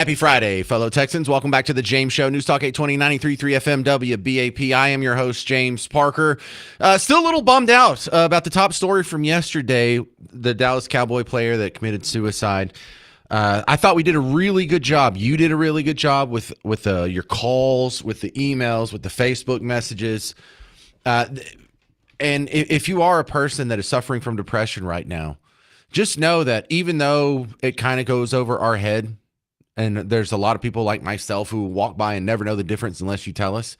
Happy Friday, fellow Texans. Welcome back to the James Show. News Talk 820, 93.3 FM WBAP. I am your host, James Parker. Still a little bummed out about the top story from yesterday, the Dallas Cowboy player that committed suicide. I thought we did a really good job. You did a really good job with your calls, with the emails, with the Facebook messages. And if you are a person that is suffering from depression right now, just know that even though it kind of goes over our head, and there's a lot of people like myself who walk by and never know the difference unless you tell us,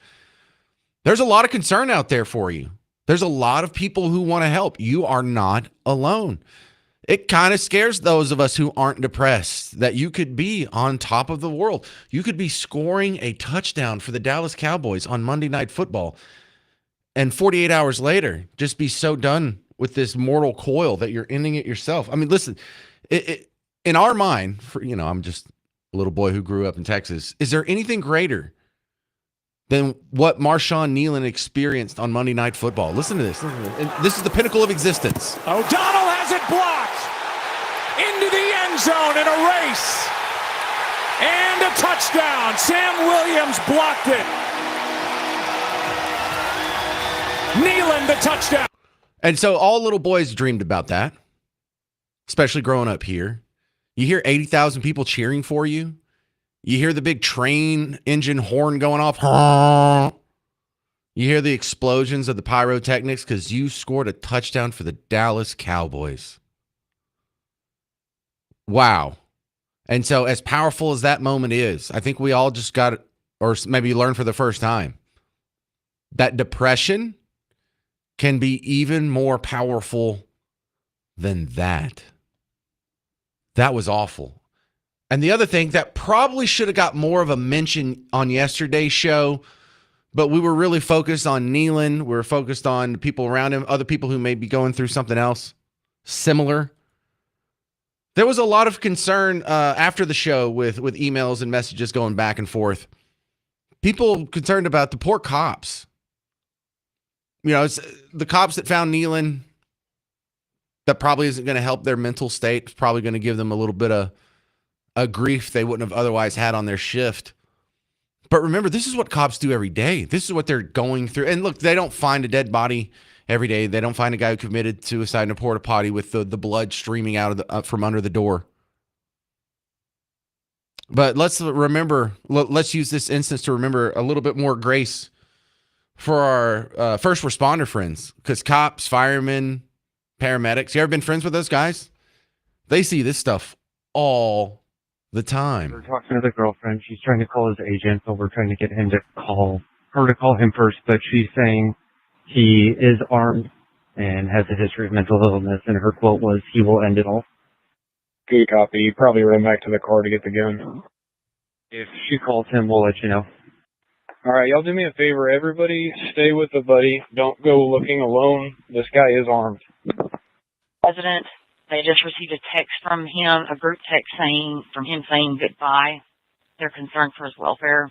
there's a lot of concern out there for you. There's a lot of people who want to help. You are not alone. It kind of scares those of us who aren't depressed that you could be on top of the world. You could be scoring a touchdown for the Dallas Cowboys on Monday Night Football, and 48 hours later, just be so done with this mortal coil that you're ending it yourself. I mean, listen, in our mind, I'm just a little boy who grew up in Texas. Is there anything greater than what Marshawn Nealon experienced on Monday Night Football? Listen to this. This is the pinnacle of existence. O'Donnell has it blocked into the end zone in a race. And a touchdown. Sam Williams blocked it. Nealon, the touchdown. And so all little boys dreamed about that, especially growing up here. You hear 80,000 people cheering for you. You hear the big train engine horn going off. You hear the explosions of the pyrotechnics because you scored a touchdown for the Dallas Cowboys. Wow. And so as powerful as that moment is, I think we all just got it, or maybe learned for the first time, that depression can be even more powerful than that. That was awful. And the other thing that probably should have got more of a mention on yesterday's show, but we were really focused on Nealon. We were focused on the people around him, other people who may be going through something else similar. There was a lot of concern after the show with emails and messages going back and forth. People concerned about the poor cops. You know, it's the cops that found Nealon. That probably isn't going to help their mental state. It's probably going to give them a little bit of a grief they wouldn't have otherwise had on their shift. But remember, this is what cops do every day. This is what they're going through. And look, they don't find a dead body every day. They don't find a guy who committed suicide in a porta potty with the blood streaming out of from under the door. But let's remember, let's use this instance to remember a little bit more grace for our first responder friends, because cops, firemen, paramedics, you ever been friends with those guys? They see this stuff all the time. We're talking to the girlfriend. She's trying to call his agent, so we're trying to get him to call him first, but she's saying he is armed and has a history of mental illness, and her quote was, "He will end it all." Good copy. You probably run back to the car to get the gun. If she calls him, we'll let you know. All right, y'all do me a favor. Everybody stay with the buddy. Don't go looking alone. This guy is armed. President, they just received a text from him, a group text from him saying goodbye. They're concerned for his welfare.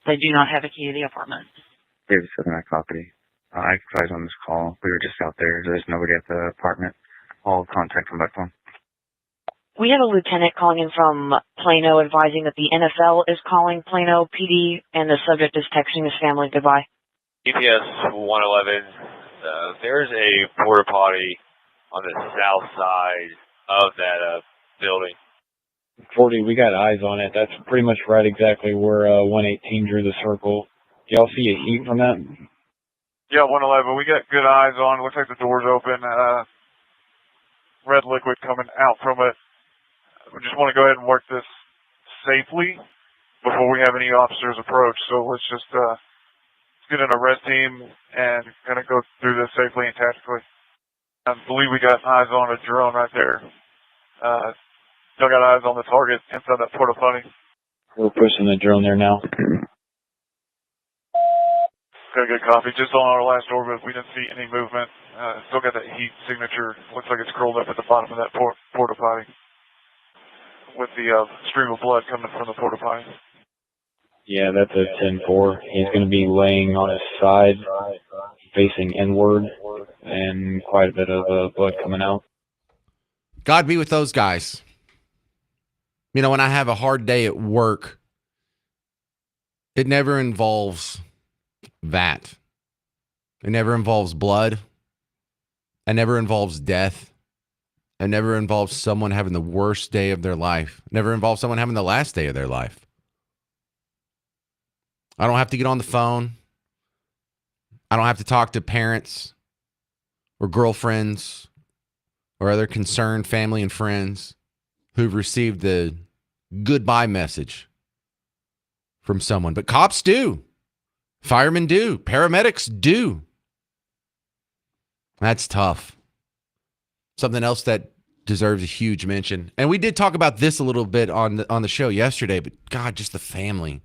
They do not have a key to the apartment. David said my copy. I advised on this call. We were just out there. There's nobody at the apartment. All contact from my phone. We have a lieutenant calling in from Plano advising that the NFL is calling Plano PD and the subject is texting his family goodbye. GPS 111, there's a porta potty on the south side of that building. 40, we got eyes on it. That's pretty much right exactly where 118 drew the circle. Y'all see a heat from that? Yeah, 111, we got good eyes on. Looks like the door's open. Red liquid coming out from it. We just want to go ahead and work this safely before we have any officers approach. So let's just get in a red team and kind of go through this safely and tactically. I believe we got eyes on a drone right there. Still got eyes on the target inside that porta potty. We're pushing the drone there now. Got a good copy. Just on our last orbit, we didn't see any movement. Still got that heat signature. Looks like it's curled up at the bottom of that porta potty, with the stream of blood coming from the porta potty. Yeah, that's a 10-4. He's going to be laying on his side, facing inward, and quite a bit of blood coming out. God be with those guys. You know, when I have a hard day at work, it never involves that. It never involves blood. It never involves death. It never involves someone having the worst day of their life. It never involves someone having the last day of their life. I don't have to get on the phone. I don't have to talk to parents or girlfriends or other concerned family and friends who've received the goodbye message from someone. But cops do. Firemen do. Paramedics do. That's tough. Something else that deserves a huge mention. And we did talk about this a little bit on the show yesterday, but God, just the family.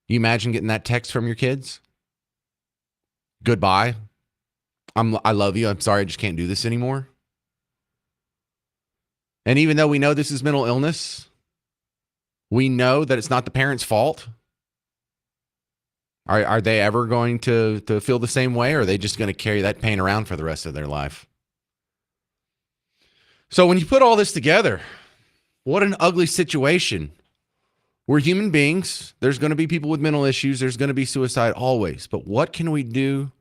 You imagine getting that text from your kids? Goodbye. I love you. I'm sorry, I just can't do this anymore. And even though we know this is mental illness, we know that it's not the parent's fault. Are they ever going to feel the same way, or are they just going to carry that pain around for the rest of their life? So when you put all this together, what an ugly situation. We're human beings. There's going to be people with mental issues. There's going to be suicide always. But what can we do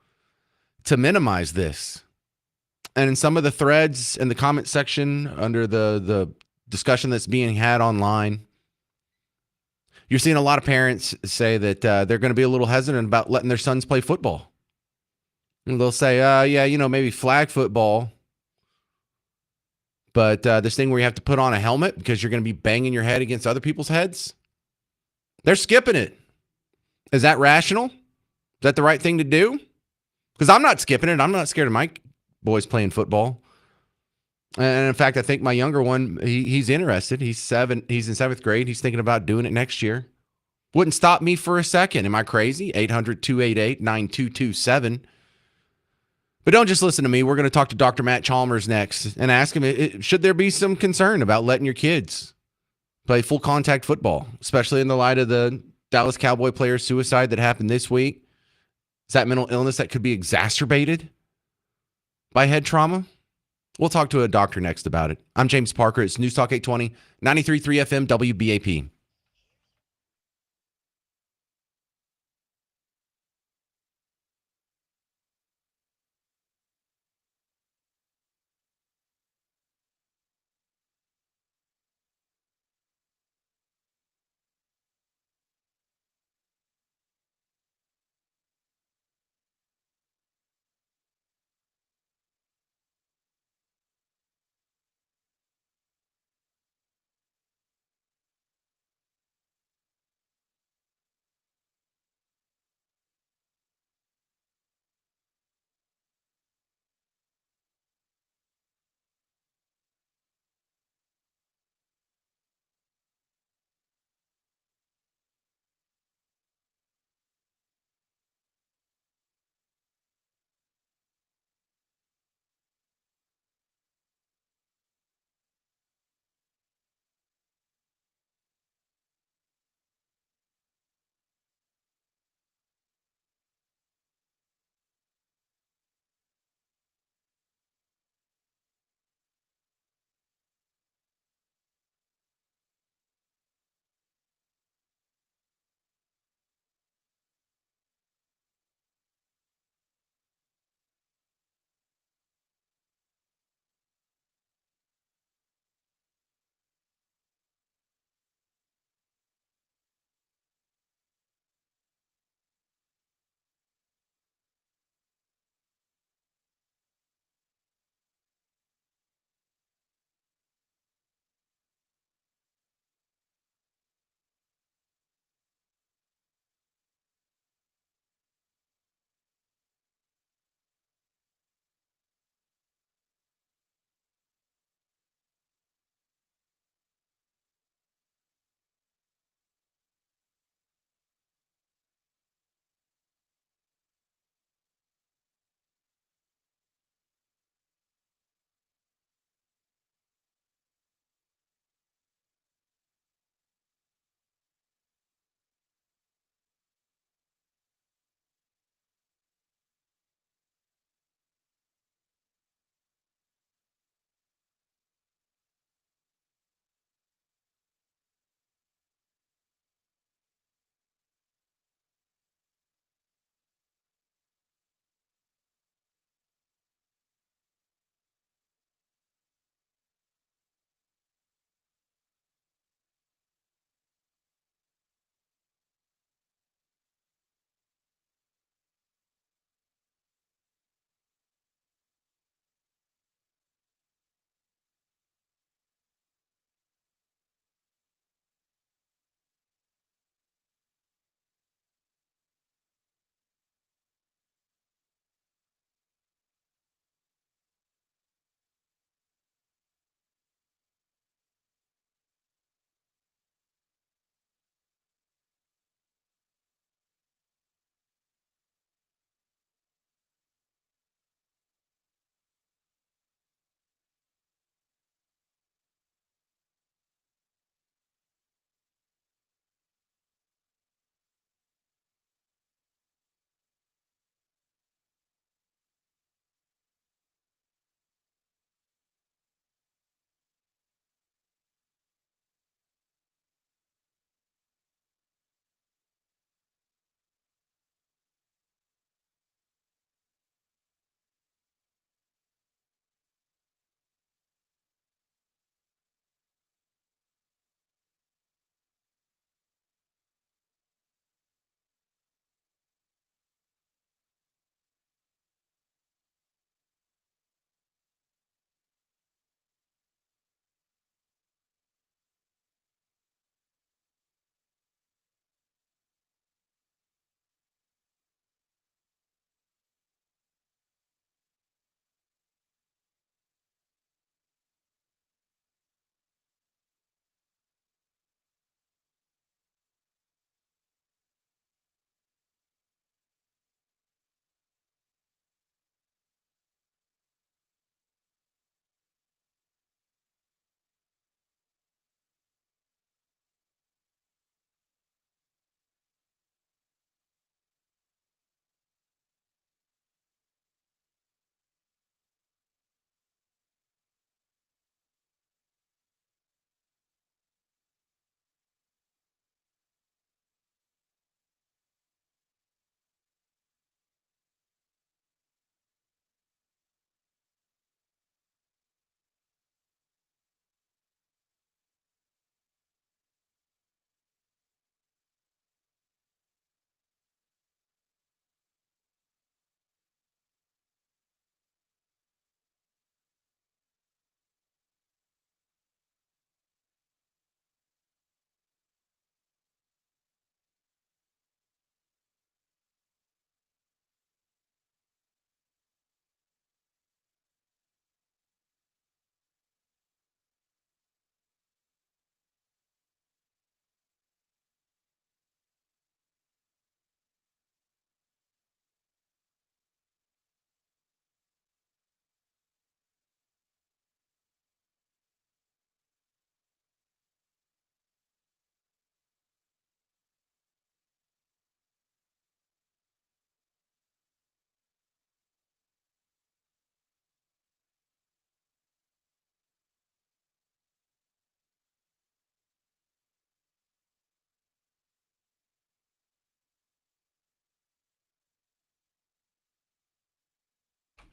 to minimize this? And in some of the threads in the comment section under the discussion that's being had online, you're seeing a lot of parents say that they're going to be a little hesitant about letting their sons play football. And they'll say, yeah, maybe flag football. But this thing where you have to put on a helmet because you're going to be banging your head against other people's heads, they're skipping it. Is that rational? Is that the right thing to do? Because I'm not skipping it. I'm not scared of my boys playing football. And in fact, I think my younger one, he's interested. He's 7. He's in 7th grade. He's thinking about doing it next year. Wouldn't stop me for a second. Am I crazy? 800-288-9227. But don't just listen to me. We're going to talk to Dr. Matt Chalmers next and ask him, should there be some concern about letting your kids play full contact football, especially in the light of the Dallas Cowboy player suicide that happened this week? Is that mental illness that could be exacerbated by head trauma? We'll talk to a doctor next about it. I'm James Parker. It's News Talk 820, 93.3 FM, WBAP.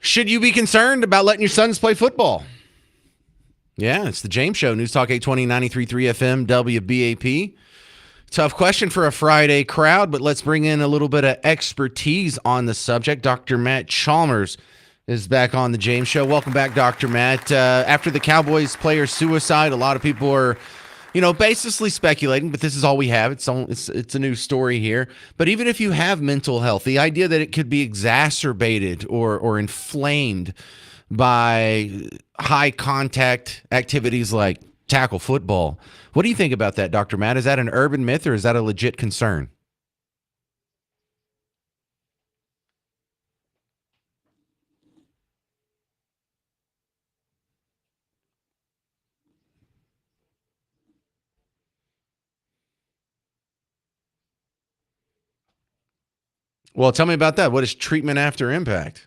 Should you be concerned about letting your sons play football? Yeah, it's the James Show. News Talk 820 93.3 FM WBAP. Tough question for a Friday crowd, but let's bring in a little bit of expertise on the subject. Dr. Matt Chalmers is back on the James Show. Welcome back, Dr. Matt. After the Cowboys player suicide, a lot of people are, basically speculating, but this is all we have. It's a new story here. But even if you have mental health, the idea that it could be exacerbated or inflamed by high contact activities like tackle football. What do you think about that, Dr. Matt? Is that an urban myth or is that a legit concern? Well, tell me about that. What is treatment after impact?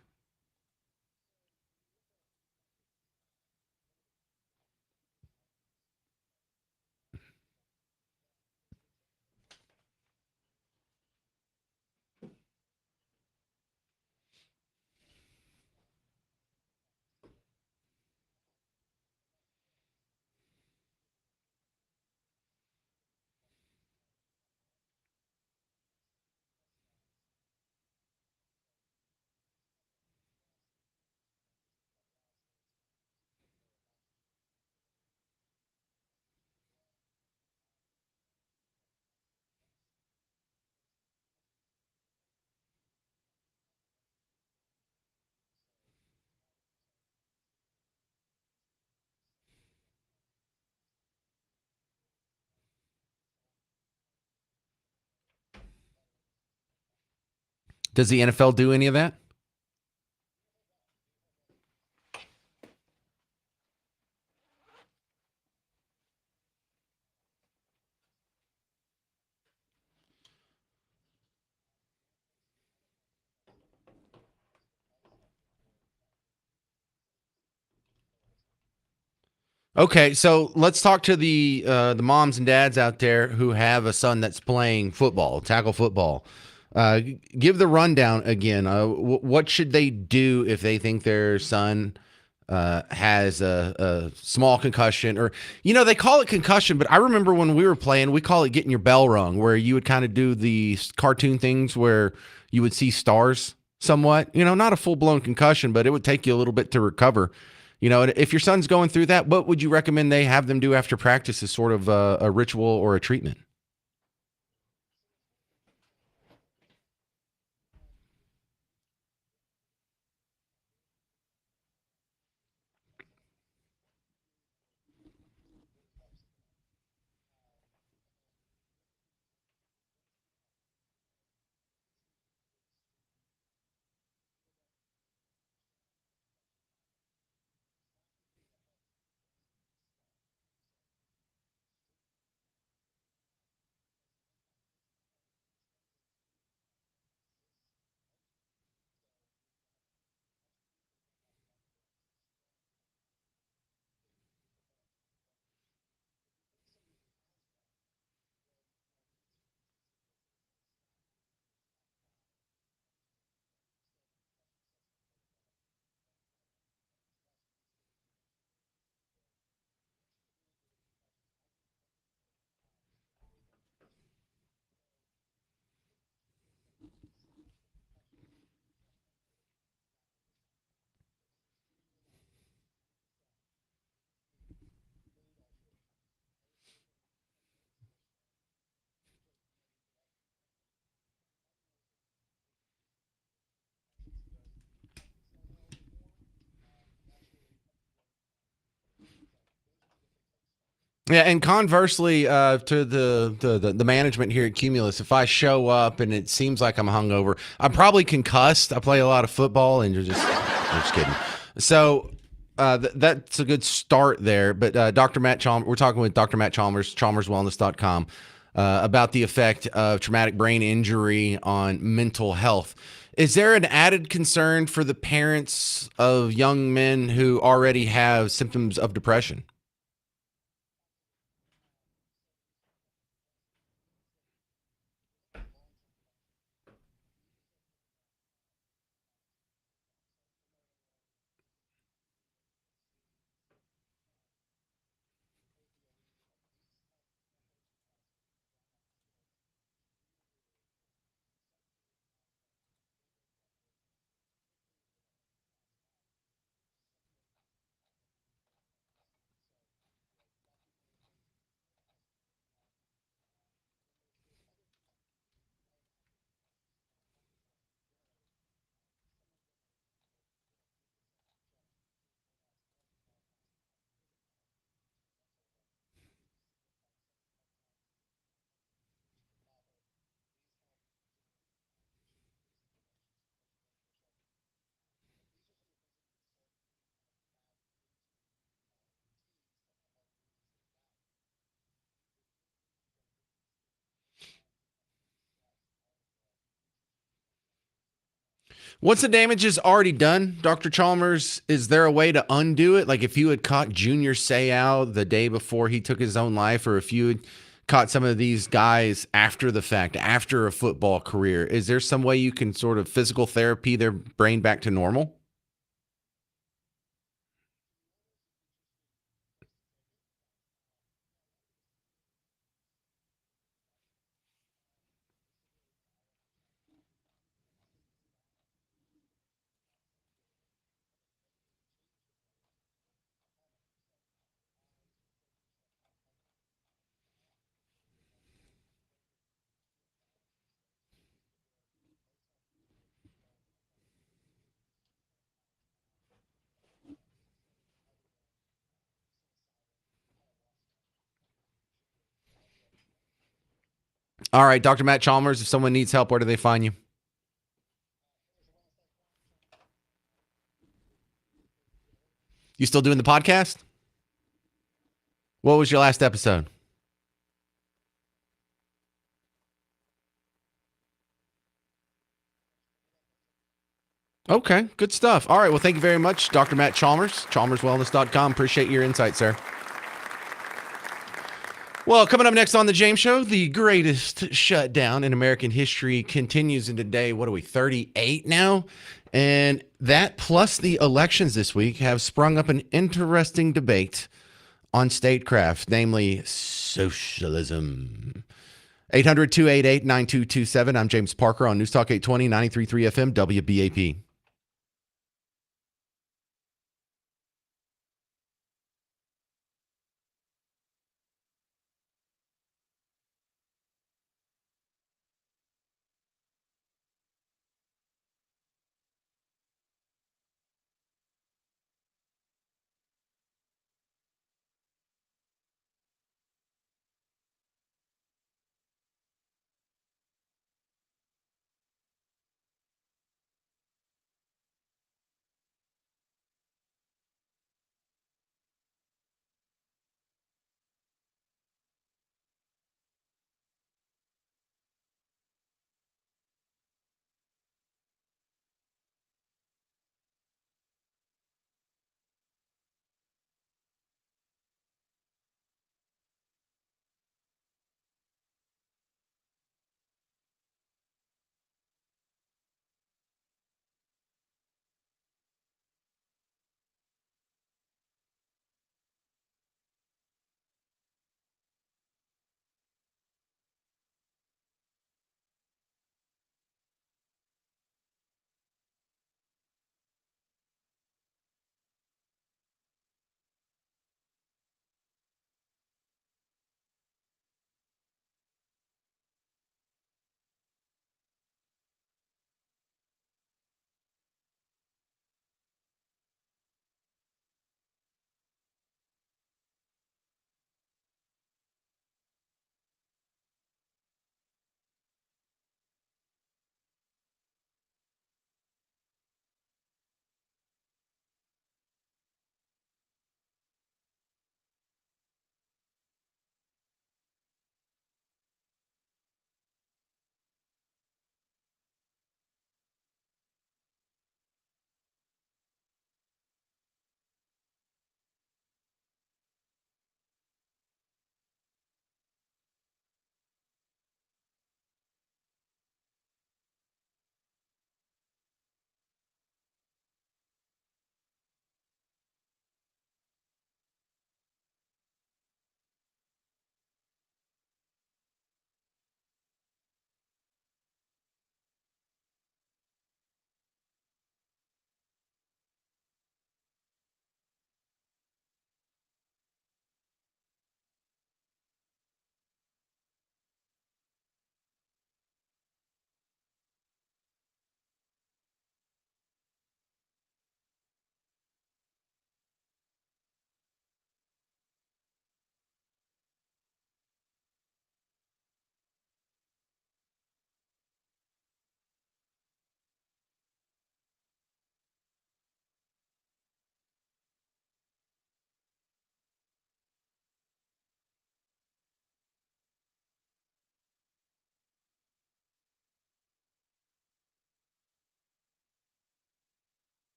Does the NFL do any of that? Okay, so let's talk to the moms and dads out there who have a son that's playing football, tackle football. Give the rundown again. What should they do if they think their son has a small concussion, or they call it concussion, but I remember when we were playing, we call it getting your bell rung, where you would kind of do the cartoon things where you would see stars somewhat. Not a full blown concussion, but it would take you a little bit to recover. If your son's going through that, what would you recommend they have them do after practice as sort of a ritual or a treatment? Yeah, and conversely, to the management here at Cumulus, if I show up and it seems like I'm hungover, I'm probably concussed. I play a lot of football, and I'm just kidding. So that's a good start there. But Dr. Matt Chalmers, we're talking with Dr. Matt Chalmers, chalmerswellness.com, about the effect of traumatic brain injury on mental health. Is there an added concern for the parents of young men who already have symptoms of depression? Once the damage is already done, Dr. Chalmers, is there a way to undo it? Like if you had caught Junior Seau the day before he took his own life, or if you had caught some of these guys after the fact, after a football career, is there some way you can sort of physical therapy their brain back to normal? All right, Dr. Matt Chalmers, if someone needs help, where do they find you? You still doing the podcast? What was your last episode? Okay, good stuff. All right, well, thank you very much, Dr. Matt Chalmers, chalmerswellness.com. Appreciate your insight, sir. Well, coming up next on the James Show, the greatest shutdown in American history continues in today. What are we, 38 now? And that plus the elections this week have sprung up an interesting debate on statecraft, namely socialism. 800-288-9227. I'm James Parker on News Talk 820, 93.3 FM, WBAP.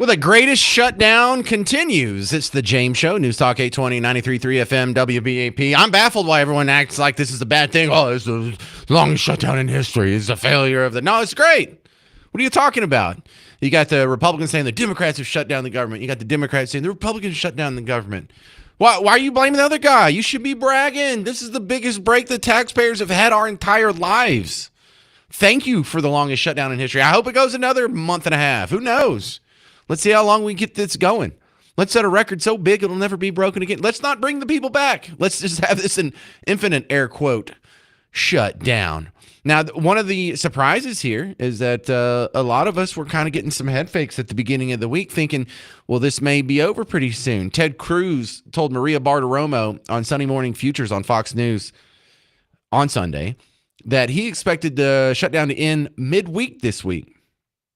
Well, the greatest shutdown continues. It's the James Show, News Talk 820, 93.3 FM, WBAP. I'm baffled why everyone acts like this is a bad thing. Oh, it's the longest shutdown in history. It's a failure of the... No, it's great. What are you talking about? You got the Republicans saying the Democrats have shut down the government. You got the Democrats saying the Republicans shut down the government. Why are you blaming the other guy? You should be bragging. This is the biggest break the taxpayers have had our entire lives. Thank you for the longest shutdown in history. I hope it goes another month and a half. Who knows? Let's see how long we get this going. Let's set a record so big it'll never be broken again. Let's not bring the people back. Let's just have this an infinite air quote shut down. Now, one of the surprises here is that a lot of us were kind of getting some head fakes at the beginning of the week thinking, well, this may be over pretty soon. Ted Cruz told Maria Bartiromo on Sunday Morning Futures on Fox News on Sunday that he expected the shutdown to end midweek this week.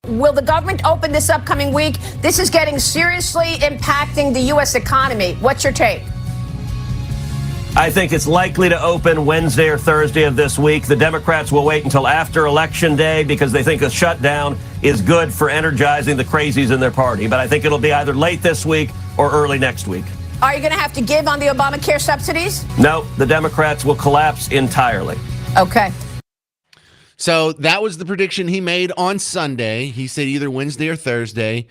Will the government open this upcoming week? This is getting seriously impacting the U.S. economy. What's your take? I think it's likely to open Wednesday or Thursday of this week. The Democrats will wait until after Election Day because they think a shutdown is good for energizing the crazies in their party. But I think it'll be either late this week or early next week. Are you going to have to give on the Obamacare subsidies? No, the Democrats will collapse entirely. Okay. So that was the prediction he made on Sunday. He said either Wednesday or Thursday.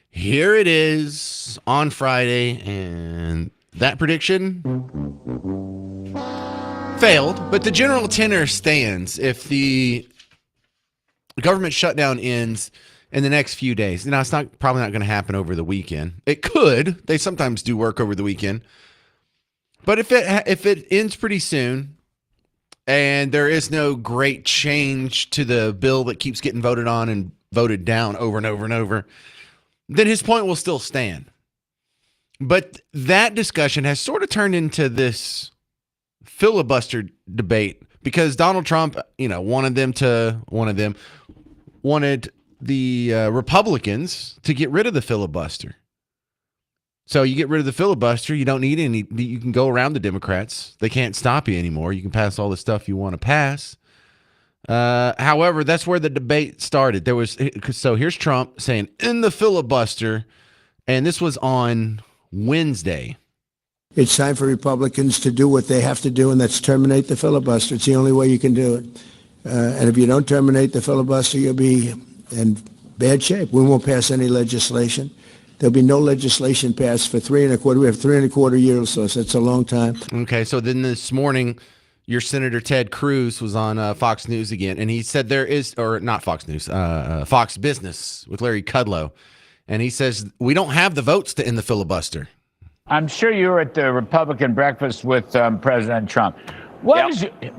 Here it is on Friday, and that prediction failed, but the general tenor stands. If the government shutdown ends in the next few days, now it's probably not going to happen over the weekend. It could. They sometimes do work over the weekend. But if it ends pretty soon, and there is no great change to the bill that keeps getting voted on and voted down over and over and over, then his point will still stand. But that discussion has sort of turned into this filibuster debate because Donald Trump, wanted the Republicans to get rid of the filibuster. So you get rid of the filibuster, you don't need any, you can go around the Democrats. They can't stop you anymore. You can pass all the stuff you want to pass. However, that's where the debate started. So here's Trump saying in the filibuster, and this was on Wednesday. It's time for Republicans to do what they have to do, and that's terminate the filibuster. It's the only way you can do it. And if you don't terminate the filibuster, you'll be in bad shape. We won't pass any legislation. There'll be no legislation passed for 3.25. We have 3.25 years, so that's a long time. Okay, so then this morning, your Senator Ted Cruz was on Fox News again, and he said there is, or not Fox News, Fox Business with Larry Kudlow, and he says we don't have the votes to end the filibuster. I'm sure you were at the Republican breakfast with President Trump. All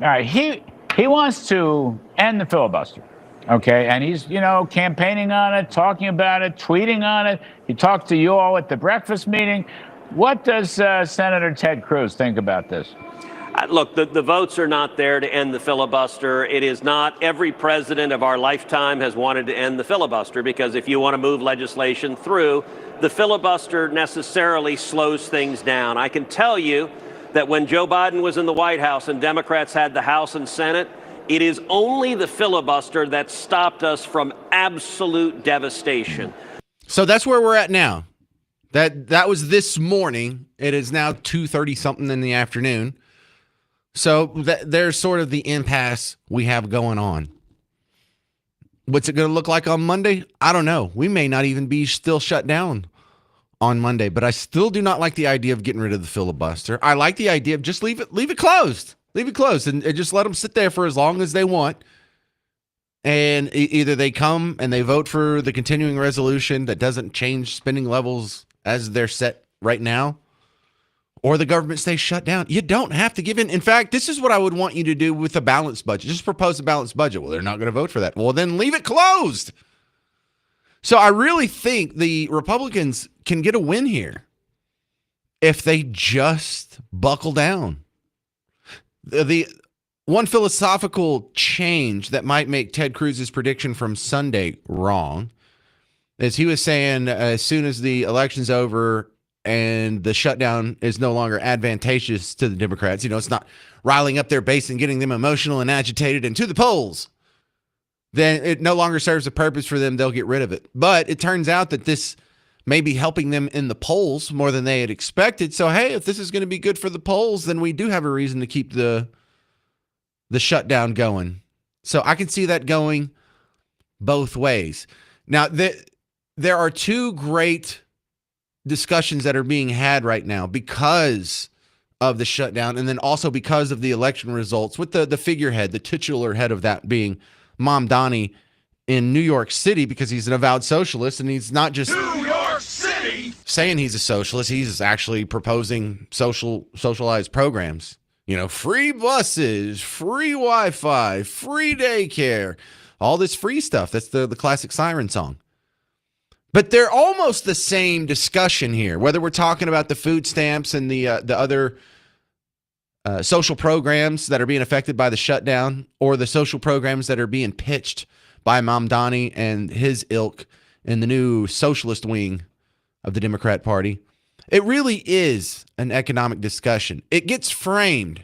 right, he wants to end the filibuster. Okay, and he's, campaigning on it, talking about it, tweeting on it. He talked to you all at the breakfast meeting. What does Senator Ted Cruz think about this? Look, the votes are not there to end the filibuster. It is not every president of our lifetime has wanted to end the filibuster because if you want to move legislation through, the filibuster necessarily slows things down. I can tell you that when Joe Biden was in the White House and Democrats had the House and Senate, it is only the filibuster that stopped us from absolute devastation. So that's where we're at now. That was this morning. It is now 2:30 something in the afternoon. So there's sort of the impasse we have going on. What's it going to look like on Monday? I don't know. We may not even be still shut down on Monday, but I still do not like the idea of getting rid of the filibuster. I like the idea of just leave it closed. Leave it closed and just let them sit there for as long as they want. And either they come and they vote for the continuing resolution that doesn't change spending levels as they're set right now, or the government stays shut down. You don't have to give in. In fact, this is what I would want you to do with a balanced budget. Just propose a balanced budget. Well, they're not going to vote for that. Well, then leave it closed. So I really think the Republicans can get a win here if they just buckle down. The one philosophical change that might make Ted Cruz's prediction from Sunday wrong is he was saying as soon as the election's over and the shutdown is no longer advantageous to the Democrats, it's not riling up their base and getting them emotional and agitated and to the polls, then it no longer serves a purpose for them. They'll get rid of it. But it turns out that this maybe helping them in the polls more than they had expected. So, hey, if this is going to be good for the polls, then we do have a reason to keep the shutdown going. So I can see that going both ways. Now, there are two great discussions that are being had right now because of the shutdown, and then also because of the election results, with the figurehead, the titular head of that being Mamdani in New York City, because he's an avowed socialist, and he's not just New York City saying he's a socialist. He's actually proposing socialized programs. You know, free buses, free Wi-Fi, free daycare, all this free stuff. That's the classic siren song. But they're almost the same discussion here, whether we're talking about the food stamps and the other social programs that are being affected by the shutdown, or the social programs that are being pitched by Mamdani and his ilk in the new socialist wing of the Democrat Party. It really is an economic discussion. It gets framed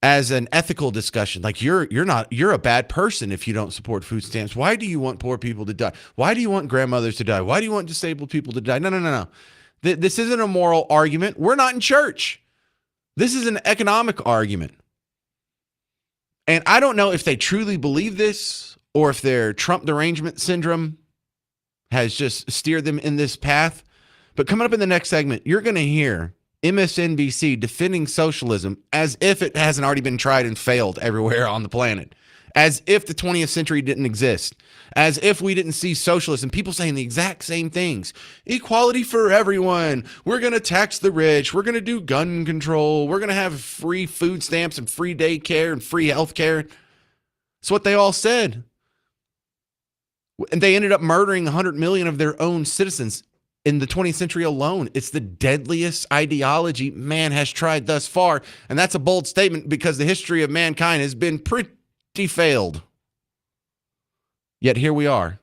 as an ethical discussion. Like you're a bad person if you don't support food stamps. Why do you want poor people to die? Why do you want grandmothers to die? Why do you want disabled people to die? No. This isn't a moral argument. We're not in church. This is an economic argument. And I don't know if they truly believe this, or if their Trump derangement syndrome has just steered them in this path. But coming up in the next segment, you're going to hear MSNBC defending socialism as if it hasn't already been tried and failed everywhere on the planet, as if the 20th century didn't exist, as if we didn't see socialism. People saying the exact same things. Equality for everyone. We're going to tax the rich. We're going to do gun control. We're going to have free food stamps and free daycare and free health care. That's what they all said. And they ended up murdering 100 million of their own citizens in the 20th century alone. It's the deadliest ideology man has tried thus far. And that's a bold statement, because the history of mankind has been pretty failed. Yet here we are.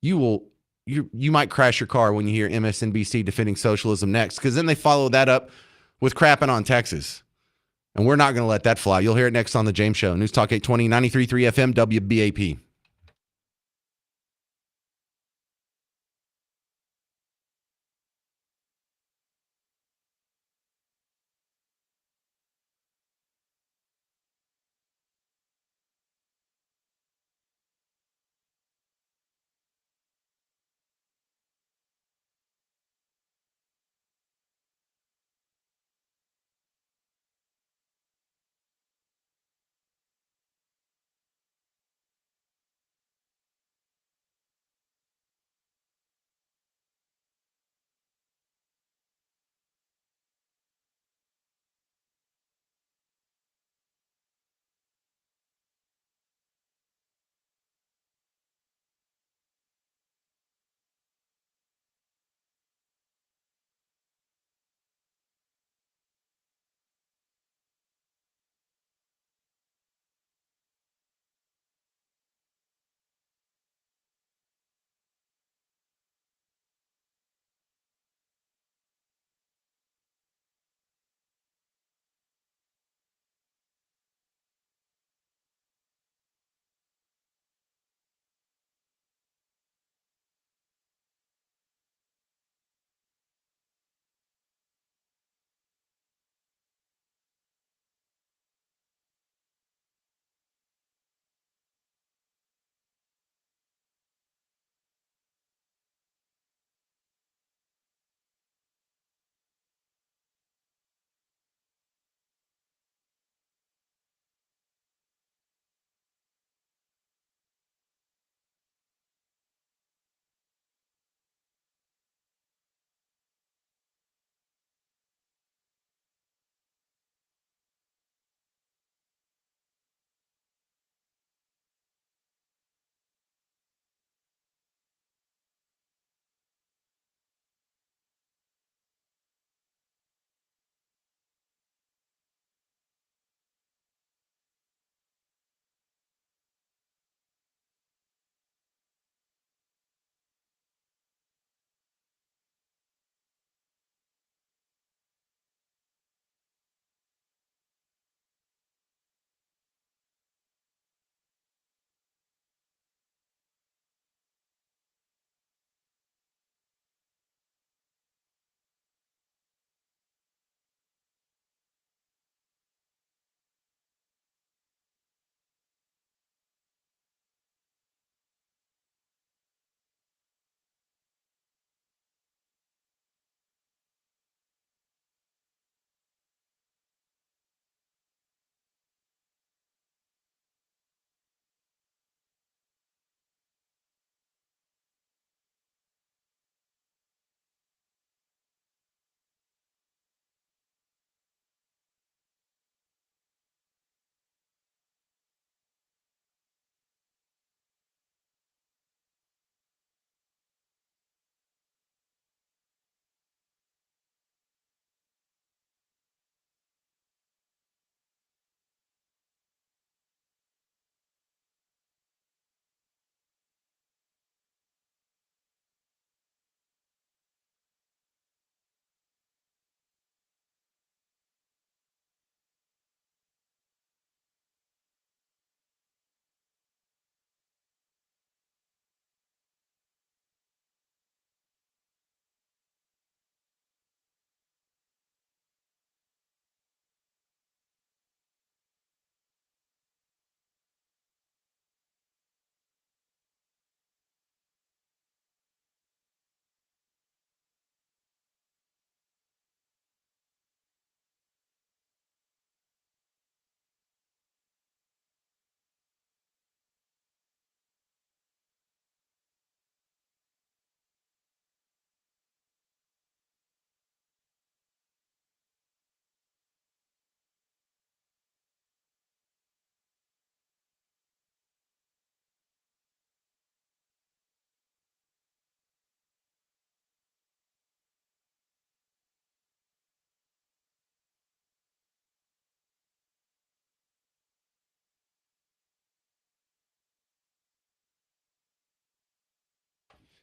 You might crash your car when you hear MSNBC defending socialism next, because then they follow that up with crapping on Texas. And we're not going to let that fly. You'll hear it next on The James Show. News Talk 820, 93.3 FM, WBAP.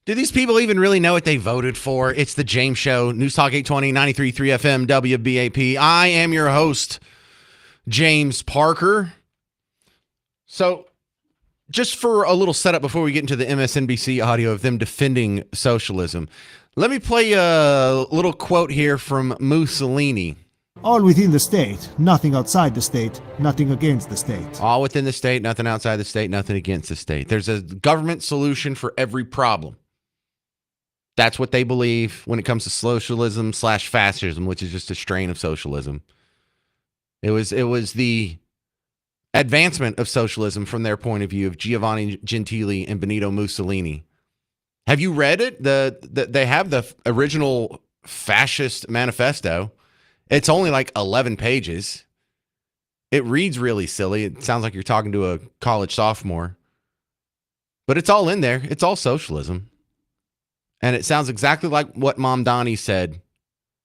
Do these people even really know what they voted for? It's the James Show, News Talk 820, 93.3 FM, WBAP. I am your host, James Parker. So, just for a little setup before we get into the MSNBC audio of them defending socialism, let me play a little quote here from Mussolini. All within the state, nothing outside the state, nothing against the state. All within the state, nothing outside the state, nothing against the state. There's a government solution for every problem. That's what they believe when it comes to socialism / fascism, which is just a strain of socialism. It was the advancement of socialism from their point of view of Giovanni Gentili and Benito Mussolini. Have you read it? They have the original fascist manifesto. It's only like 11 pages. It reads really silly. It sounds like you're talking to a college sophomore. But it's all in there. It's all socialism. And it sounds exactly like what Mamdani said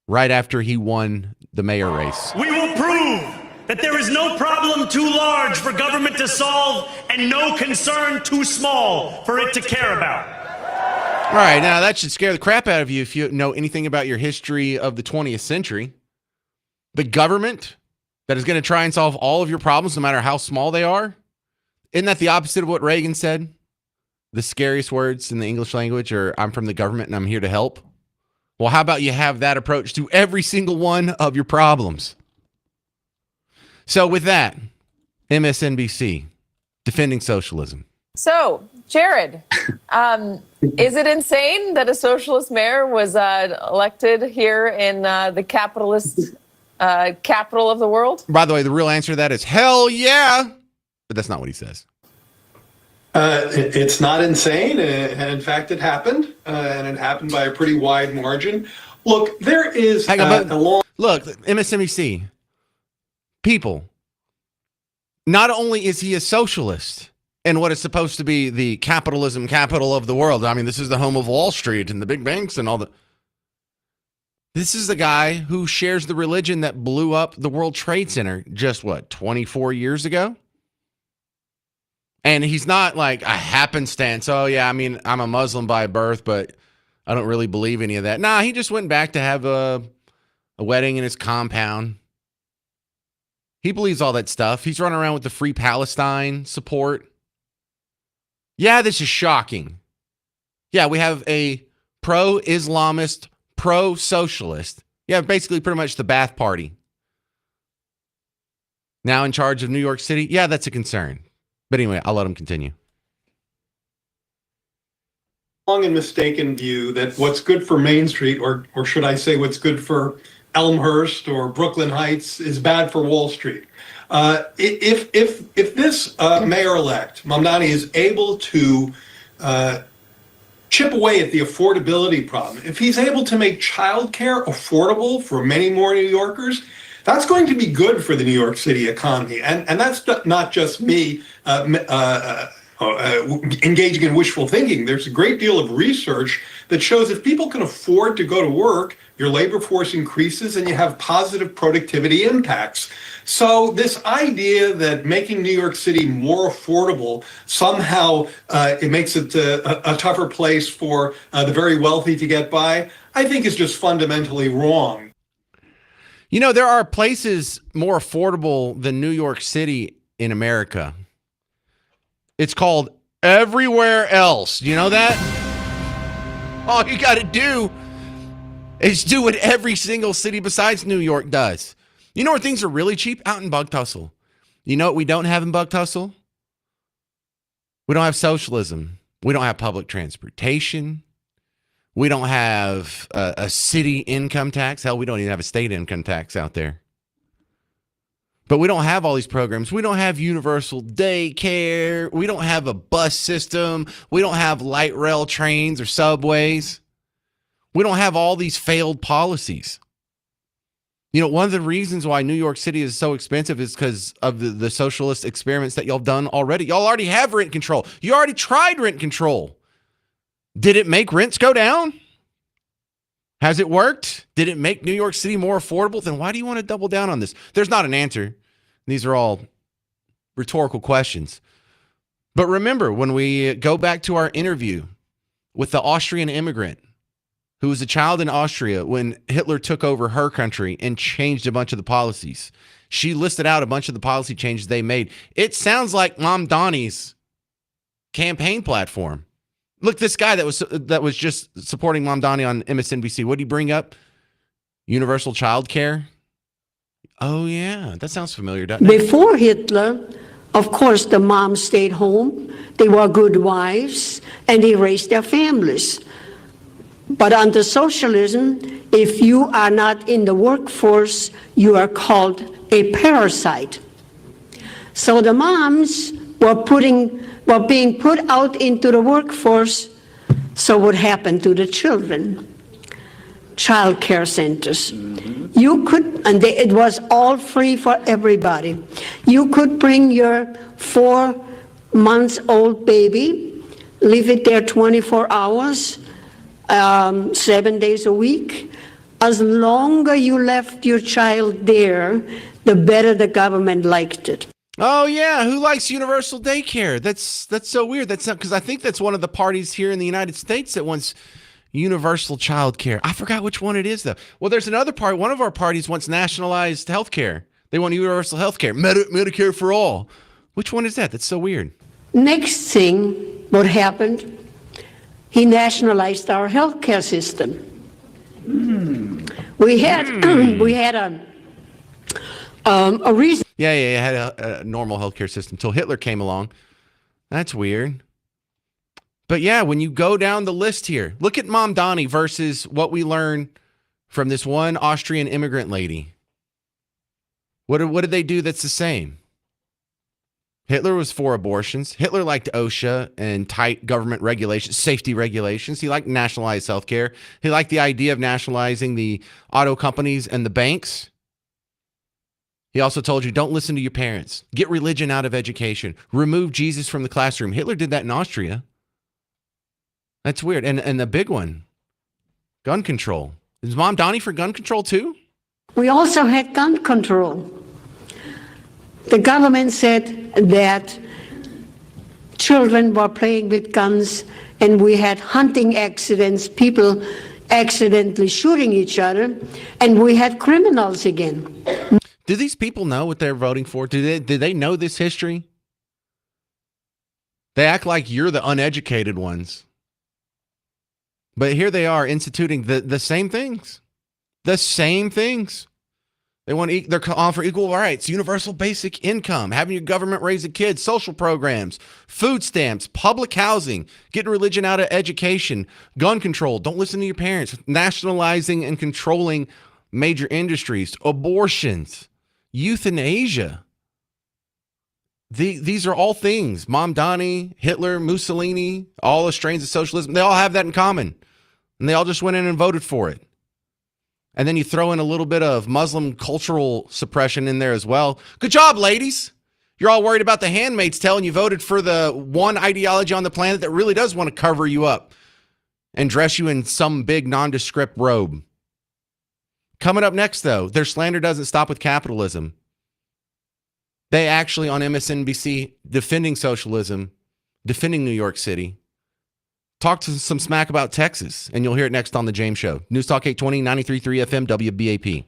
right after he won the mayor race. We will prove that there is no problem too large for government to solve and no concern too small for it to care about. All right, now that should scare the crap out of you if you know anything about your history of the 20th century. The government that is going to try and solve all of your problems, no matter how small they are. Isn't that the opposite of what Reagan said? The scariest words in the English language are, I'm from the government and I'm here to help. Well, how about you have that approach to every single one of your problems? So with that, MSNBC, defending socialism. So, Jared, is it insane that a socialist mayor was elected here in the capitalist capital of the world? By the way, the real answer to that is hell yeah. But that's not what he says. It's not insane, and in fact, it happened, and it happened by a pretty wide margin. Look, there is Look, MSNBC, people, not only is he a socialist in what is supposed to be the capitalism capital of the world. I mean, this is the home of Wall Street and the big banks and all the... This is the guy who shares the religion that blew up the World Trade Center just, 24 years ago? And he's not like a happenstance. Oh, yeah, I mean, I'm a Muslim by birth, but I don't really believe any of that. Nah, he just went back to have a wedding in his compound. He believes all that stuff. He's running around with the Free Palestine support. Yeah, this is shocking. Yeah, we have a pro-Islamist, pro-socialist. Yeah, basically pretty much the Ba'ath Party. Now in charge of New York City. Yeah, that's a concern. But anyway, I'll let him continue. Long and mistaken view that what's good for Main Street, or should I say what's good for Elmhurst or Brooklyn Heights, is bad for Wall Street. If this mayor-elect, Mamdani, is able to chip away at the affordability problem, if he's able to make childcare affordable for many more New Yorkers, that's going to be good for the New York City economy. And that's not just me engaging in wishful thinking. There's a great deal of research that shows if people can afford to go to work, your labor force increases and you have positive productivity impacts. So this idea that making New York City more affordable, somehow it makes it a tougher place for the very wealthy to get by, I think is just fundamentally wrong. You know, there are places more affordable than New York City in America. It's called everywhere else. You know that? All you got to do is do what every single city besides New York does. You know where things are really cheap? Out in Bugtussle. You know what we don't have in Bugtussle? We don't have socialism. We don't have public transportation. We don't have a city income tax. Hell, we don't even have a state income tax out there. But we don't have all these programs. We don't have universal daycare. We don't have a bus system. We don't have light rail trains or subways. We don't have all these failed policies. You know, one of the reasons why New York City is so expensive is because of the socialist experiments that y'all done already. Y'all already have rent control. You already tried rent control. Did it make rents go down? Has it worked? Did it make New York City more affordable? Then why do you want to double down on this? There's not an answer. These are all rhetorical questions. But remember, when we go back to our interview with the Austrian immigrant who was a child in Austria when Hitler took over her country and changed a bunch of the policies. She listed out a bunch of the policy changes they made. It sounds like Mom Donnie's campaign platform. Look, this guy that was just supporting Mom Donnie on MSNBC. What did he bring up? Universal child care. Oh, yeah. That sounds familiar, doesn't it? Before Hitler, of course, the moms stayed home. They were good wives, and they raised their families. But under socialism, if you are not in the workforce, you are called a parasite. So the moms were being put out into the workforce. So what happened to the children? Child care centers. You could, and it was all free for everybody. You could bring your 4-month-old baby, leave it there 24 hours, 7 days a week. As longer you left your child there, the better the government liked it. Oh yeah, who likes universal daycare? That's so weird. That's not because I think that's one of the parties here in the United States that wants universal child care. I forgot which one it is though. Well, there's another part. One of our parties wants nationalized health care. They want universal health care, Medicare for all. Which one is that? That's so weird. Next thing, what happened? He nationalized our healthcare system. We had a reason. Yeah, it had a normal healthcare system until Hitler came along. That's weird. But yeah, when you go down the list here, look at Mom Donnie versus what we learn from this one Austrian immigrant lady. What did they do that's the same? Hitler was for abortions. Hitler liked OSHA and tight government regulations, safety regulations. He liked nationalized healthcare. He liked the idea of nationalizing the auto companies and the banks. He also told you, don't listen to your parents. Get religion out of education. Remove Jesus from the classroom. Hitler did that in Austria. That's weird. And the big one, gun control. Is Mom Donnie for gun control too? We also had gun control. The government said that children were playing with guns and we had hunting accidents, people accidentally shooting each other, and we had criminals again. Do these people know what they're voting for? Do they know this history? They act like you're the uneducated ones. But here they are instituting the same things. The same things. They're calling for equal rights, universal basic income, having your government raise the kids, social programs, food stamps, public housing, getting religion out of education, gun control, don't listen to your parents, nationalizing and controlling major industries, abortions, euthanasia. These are all things. Mom Donnie, Hitler, Mussolini, all the strains of socialism, they all have that in common. And they all just went in and voted for it. And then you throw in a little bit of Muslim cultural suppression in there as well. Good job, ladies. You're all worried about the Handmaid's Tale and you voted for the one ideology on the planet that really does want to cover you up and dress you in some big nondescript robe. Coming up next, though, their slander doesn't stop with capitalism. They actually, on MSNBC, defending socialism, defending New York City, talk to some smack about Texas, and you'll hear it next on The James Show. News Talk 820, 93.3 FM, WBAP.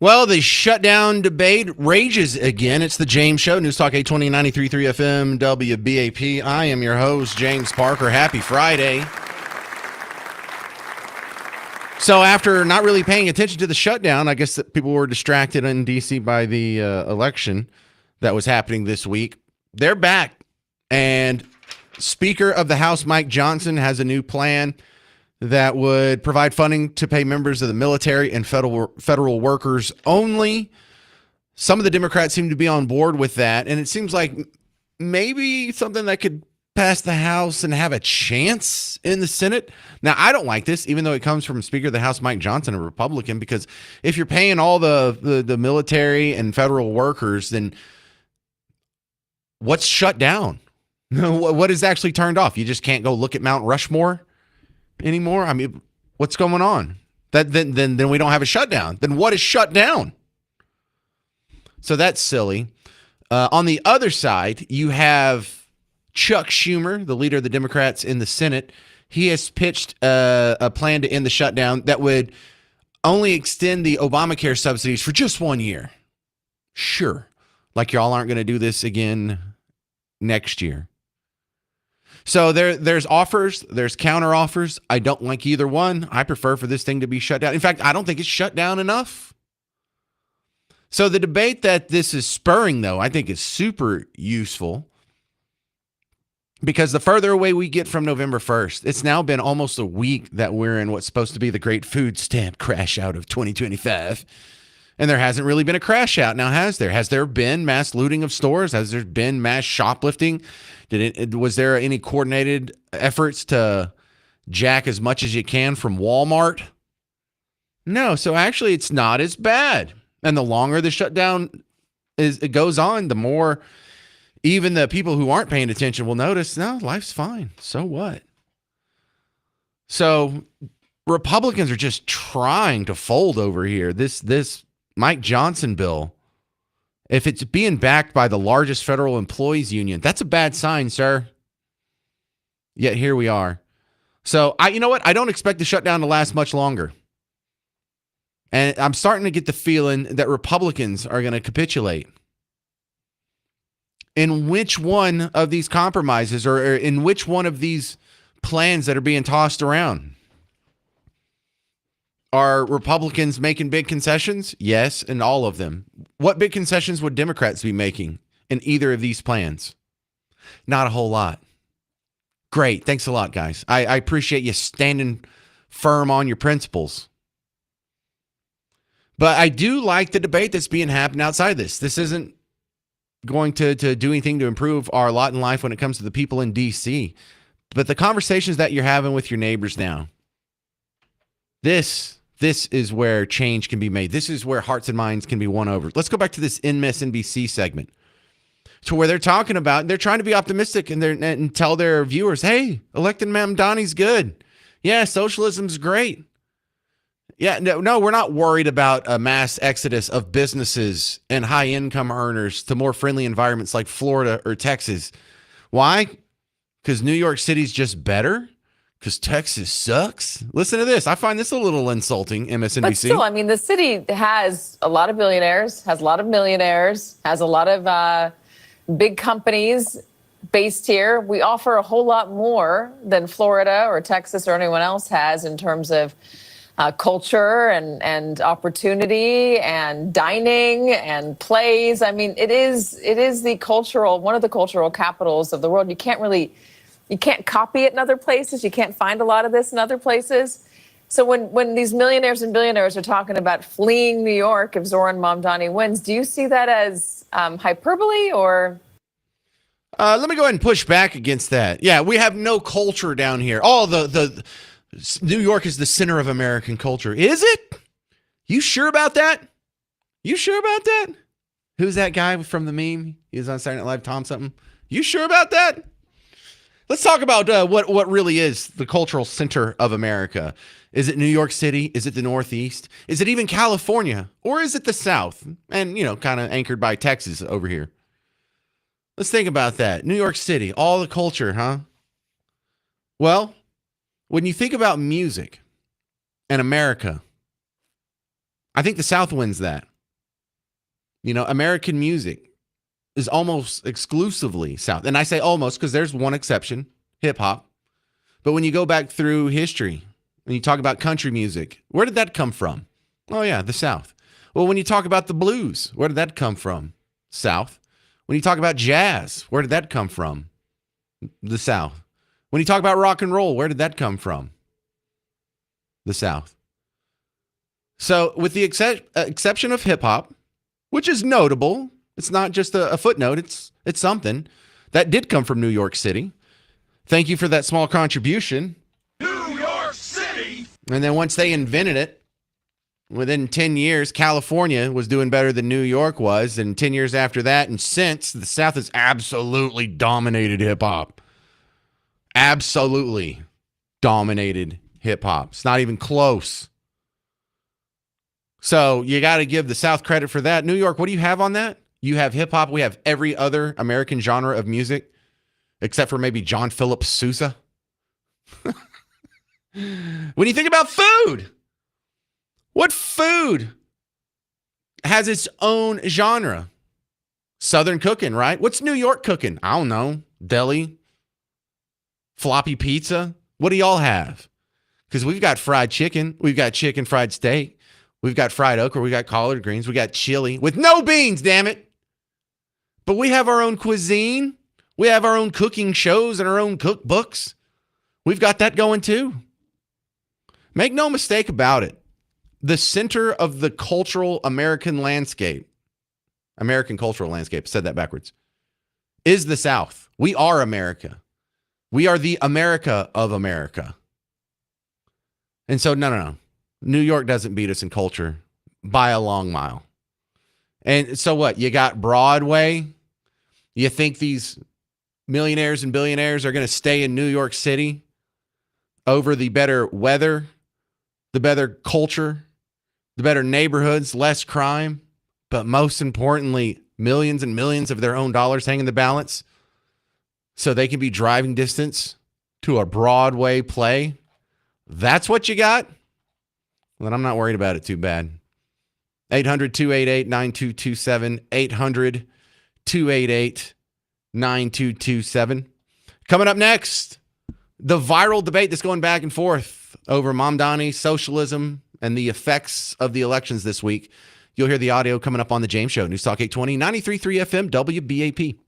Well, the shutdown debate rages again. It's the James Show, News Talk 820 93.3 FM WBAP. I am your host, James Parker. Happy Friday. So after not really paying attention to the shutdown, I guess that people were distracted in D.C. by the election that was happening this week. They're back. And Speaker of the House, Mike Johnson, has a new plan that would provide funding to pay members of the military and federal workers only. Some of the Democrats seem to be on board with that, and it seems like maybe something that could pass the House and have a chance in the Senate. Now, I don't like this, even though it comes from Speaker of the House Mike Johnson, a Republican, because if you're paying all the military and federal workers, then what's shut down? What is actually turned off? You just can't go look at Mount Rushmore anymore? I mean, what's going on? Then we don't have a shutdown. Then what is shut down? So that's silly. On the other side, you have Chuck Schumer, the leader of the Democrats in the Senate. He has pitched a plan to end the shutdown that would only extend the Obamacare subsidies for just 1 year. Sure. Like y'all aren't going to do this again next year. So there's offers, there's counter offers. I don't like either one. I prefer for this thing to be shut down. In fact, I don't think it's shut down enough. So the debate that this is spurring, though, I think is super useful, because the further away we get from November 1st, it's now been almost a week that we're in what's supposed to be the great food stamp crash out of 2025. And there hasn't really been a crash out now, has there? Has there been mass looting of stores? Has there been mass shoplifting? Was there any coordinated efforts to jack as much as you can from Walmart? No. So actually, it's not as bad. And the longer the shutdown it goes on, the more even the people who aren't paying attention will notice, no, life's fine. So what? So Republicans are just trying to fold over here. This Mike Johnson bill, if it's being backed by the largest federal employees union, that's a bad sign, sir. Yet here we are. So you know what? I don't expect the shutdown to last much longer. And I'm starting to get the feeling that Republicans are going to capitulate. In which one of these compromises or in which one of these plans that are being tossed around? Are Republicans making big concessions? Yes, in all of them. What big concessions would Democrats be making in either of these plans? Not a whole lot. Great. Thanks a lot, guys. I appreciate you standing firm on your principles. But I do like the debate that's being happening outside this. This isn't going to do anything to improve our lot in life when it comes to the people in D.C. But the conversations that you're having with your neighbors now, This is where change can be made. This is where hearts and minds can be won over. Let's go back to this MSNBC segment to where they're talking about, they're trying to be optimistic and tell their viewers, hey, electing Mamdani's good. Yeah, socialism's great. Yeah, no, we're not worried about a mass exodus of businesses and high income earners to more friendly environments like Florida or Texas. Why? Because New York City's just better? Because Texas sucks? Listen to this. I find this a little insulting, MSNBC. But still, I mean, the city has a lot of billionaires, has a lot of millionaires, has a lot of big companies based here. We offer a whole lot more than Florida or Texas or anyone else has in terms of culture and opportunity and dining and plays. I mean, it is one of the cultural capitals of the world. You can't copy it in other places. You can't find a lot of this in other places. So when these millionaires and billionaires are talking about fleeing New York if Zoran Mamdani wins, do you see that as hyperbole or? Let me go ahead and push back against that. Yeah, we have no culture down here. Oh, the New York is the center of American culture. Is it? You sure about that? You sure about that? Who's that guy from the meme? He was on Saturday Night Live, Tom something. You sure about that? Let's talk about what really is the cultural center of America. Is it New York City? Is it the Northeast? Is it even California? Or is it the South? And, kind of anchored by Texas over here. Let's think about that. New York City, all the culture, huh? Well, when you think about music and America, I think the South wins that. American music is almost exclusively South. And I say almost because there's one exception, hip hop. But when you go back through history, when you talk about country music, where did that come from? Oh, yeah, the South. Well, when you talk about the blues, where did that come from? South. When you talk about jazz, where did that come from? The South. When you talk about rock and roll, where did that come from? The South. So with the exception of hip hop, which is notable, it's not just a footnote, it's something that did come from New York City. Thank you for that small contribution. New York City! And then once they invented it, within 10 years, California was doing better than New York was. And 10 years after that, and since, the South has absolutely dominated hip hop. Absolutely dominated hip hop. It's not even close. So you got to give the South credit for that. New York, what do you have on that? You have hip hop. We have every other American genre of music, except for maybe John Philip Sousa. When you think about food, what food has its own genre? Southern cooking, right? What's New York cooking? I don't know. Deli, floppy pizza. What do y'all have? Because we've got fried chicken. We've got chicken fried steak. We've got fried okra. We got collard greens. We got chili with no beans, damn it. But we have our own cuisine. We have our own cooking shows and our own cookbooks. We've got that going too. Make no mistake about it. The center of the cultural American cultural landscape, said that backwards, is the South. We are America. We are the America of America. And so, no. New York doesn't beat us in culture by a long mile. And so what? You got Broadway. You think these millionaires and billionaires are going to stay in New York City over the better weather, the better culture, the better neighborhoods, less crime, but most importantly, millions and millions of their own dollars hang in the balance so they can be driving distance to a Broadway play? That's what you got? Then I'm not worried about it too bad. 800-288-9227. 800-288-9227. Coming up next, the viral debate that's going back and forth over Mamdani, socialism, and the effects of the elections this week. You'll hear the audio coming up on The James Show. News Talk 820, 93.3 FM, WBAP.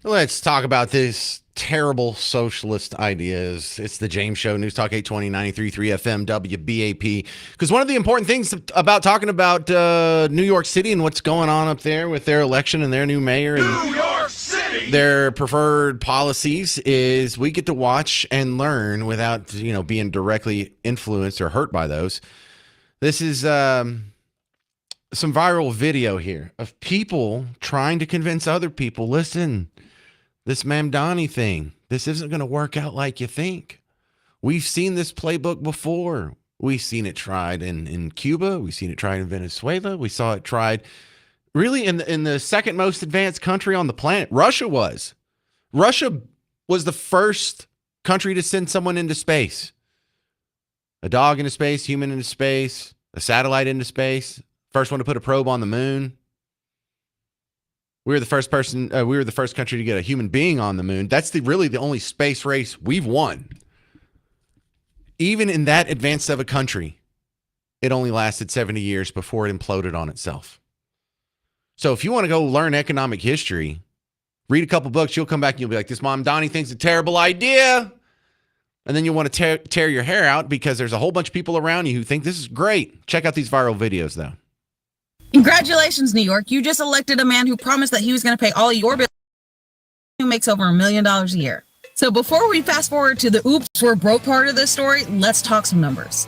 Let's talk about this terrible socialist ideas. It's the James Show, News Talk 820 93.3 FM WBAP. Because one of the important things about talking about New York City and what's going on up there with their election and their new mayor and New York City, their preferred policies is we get to watch and learn without, being directly influenced or hurt by those. This is some viral video here of people trying to convince other people, listen, this Mamdani thing, this isn't going to work out like you think. We've seen this playbook before. We've seen it tried in Cuba. We've seen it tried in Venezuela. We saw it tried really in the second most advanced country on the planet. Russia was the first country to send someone into space. A dog into space, human into space, a satellite into space. First one to put a probe on the moon. We were the first country to get a human being on the moon. That's really the only space race we've won. Even in that advanced of a country, it only lasted 70 years before it imploded on itself. So if you want to go learn economic history, read a couple books, you'll come back and you'll be like, this Mamdani thing's a terrible idea. And then you'll want to tear your hair out because there's a whole bunch of people around you who think this is great. Check out these viral videos, though. Congratulations, New York. You just elected a man who promised that he was going to pay all your bills, who makes over $1 million a year. So before we fast forward to the oops, we're broke part of this story, let's talk some numbers.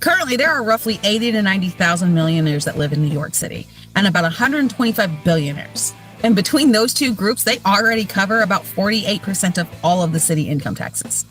Currently, there are roughly 80 to 90,000 millionaires that live in New York City and about 125 billionaires. And between those two groups, they already cover about 48% of all of the city income taxes.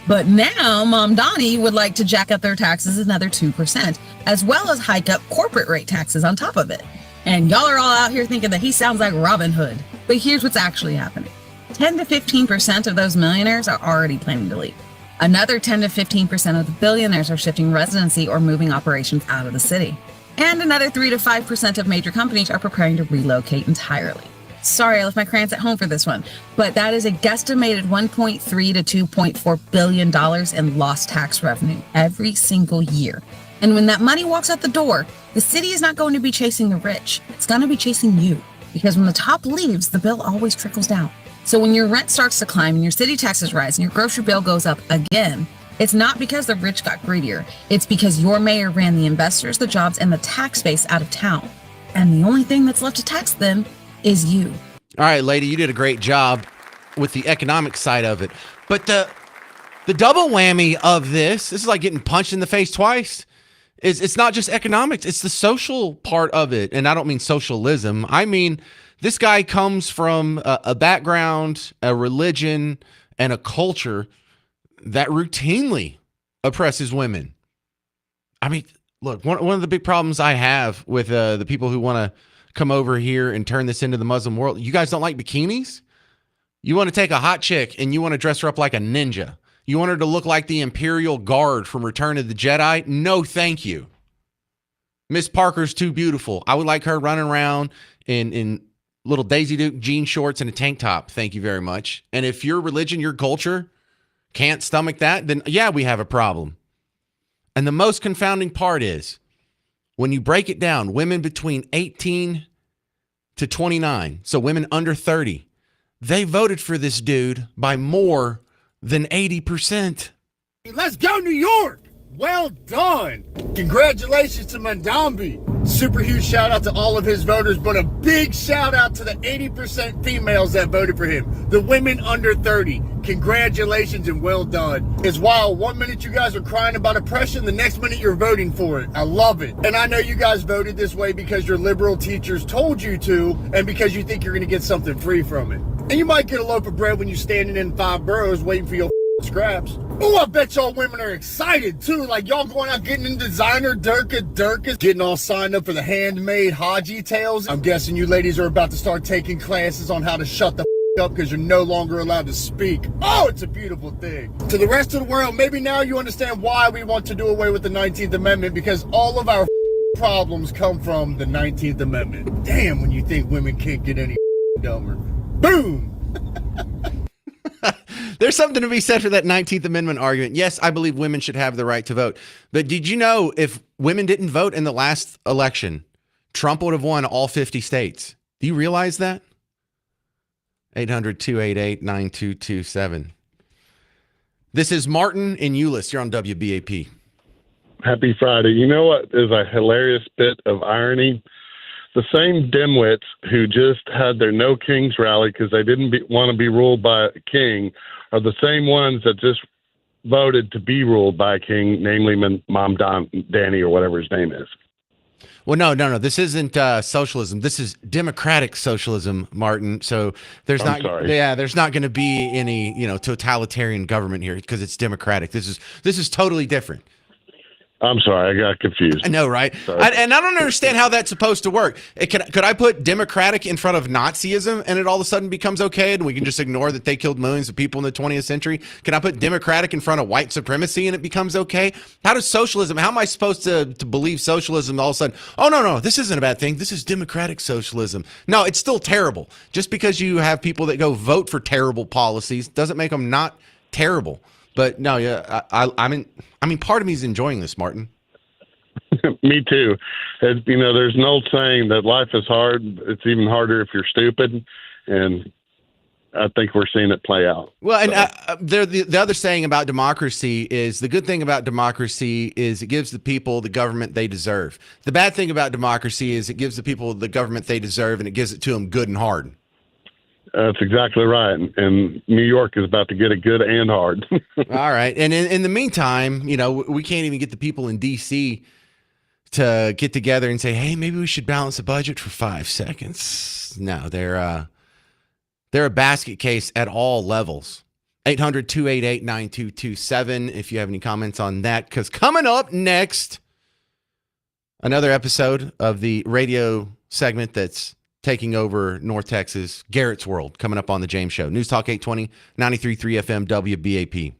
But now Mamdani would like to jack up their taxes another 2%, as well as hike up corporate rate taxes on top of it. And y'all are all out here thinking that he sounds like Robin Hood. But here's what's actually happening. 10 to 15% of those millionaires are already planning to leave. Another 10 to 15% of the billionaires are shifting residency or moving operations out of the city. And another 3 to 5% of major companies are preparing to relocate entirely. Sorry, I left my crayons at home for this one, but that is a guesstimated $1.3 to $2.4 billion in lost tax revenue every single year. And when that money walks out the door, the city is not going to be chasing the rich. It's going to be chasing you. Because when the top leaves, the bill always trickles down. So when your rent starts to climb and your city taxes rise and your grocery bill goes up again, it's not because the rich got greedier. It's because your mayor ran the investors, the jobs, and the tax base out of town. And the only thing that's left to tax them is you. All right, lady, you did a great job with the economic side of it. But the double whammy of this is like getting punched in the face twice. It's not just economics, it's the social part of it. And I don't mean socialism. I mean, this guy comes from a background, a religion, and a culture that routinely oppresses women. I mean, look, one of the big problems I have with the people who want to come over here and turn this into the Muslim world. You guys don't like bikinis? You want to take a hot chick and you want to dress her up like a ninja. You want her to look like the Imperial Guard from Return of the Jedi? No, thank you. Miss Parker's too beautiful. I would like her running around in little Daisy Duke jean shorts and a tank top. Thank you very much. And if your religion, your culture can't stomach that, then yeah, we have a problem. And the most confounding part is when you break it down, women between 18 to 29, so women under 30, they voted for this dude by more than 80%. Let's go, New York! Well done! Congratulations to Mandambi. Super huge shout out to all of his voters, but a big shout out to the 80% females that voted for him. The women under 30. Congratulations and well done. It's wild. 1 minute you guys are crying about oppression, the next minute you're voting for it. I love it. And I know you guys voted this way because your liberal teachers told you to, and because you think you're going to get something free from it. And you might get a loaf of bread when you're standing in 5 boroughs waiting for your scraps. Oh, I bet y'all women are excited too. Like y'all going out getting in designer Durkas, getting all signed up for the handmade Haji tails. I'm guessing you ladies are about to start taking classes on how to shut the up because you're no longer allowed to speak. Oh, it's a beautiful thing. To the rest of the world, maybe now you understand why we want to do away with the 19th Amendment, because all of our problems come from the 19th Amendment. Damn, when you think women can't get any dumber. Boom! There's something to be said for that 19th Amendment argument. Yes, I believe women should have the right to vote. But did you know if women didn't vote in the last election, Trump would have won all 50 states? Do you realize that? 800-288-9227. This is Martin in Euless. You're on WBAP. Happy Friday. You know what is a hilarious bit of irony? The same dimwits who just had their No Kings rally because they didn't want to be ruled by a king are the same ones that just voted to be ruled by a king, namely Mom Danny or whatever his name is. Well, no. This isn't socialism. This is democratic socialism, Martin. So there's not going to be any, totalitarian government here because it's democratic. This is totally different. I'm sorry, I got confused. I know, right? And I don't understand how that's supposed to work. Could I put democratic in front of Nazism and it all of a sudden becomes okay and we can just ignore that they killed millions of people in the 20th century? Can I put democratic in front of white supremacy and it becomes okay? How does socialism, how am I supposed to believe socialism all of a sudden? Oh, no, this isn't a bad thing. This is democratic socialism. No, it's still terrible. Just because you have people that go vote for terrible policies doesn't make them not terrible. But no, yeah, I mean, part of me is enjoying this, Martin. Me too. There's an old saying that life is hard. It's even harder if you're stupid, and I think we're seeing it play out. Well, and the other saying about democracy is the good thing about democracy is it gives the people the government they deserve. The bad thing about democracy is it gives the people the government they deserve, and it gives it to them good and hard. That's exactly right. And New York is about to get it good and hard. All right. And in the meantime, we can't even get the people in D.C. to get together and say, hey, maybe we should balance the budget for 5 seconds. No, they're a basket case at all levels. 800-288-9227 if you have any comments on that. Because coming up next, another episode of the radio segment that's taking over North Texas, Garrett's World, coming up on the James Show. News Talk 820, 93.3 FM, WBAP.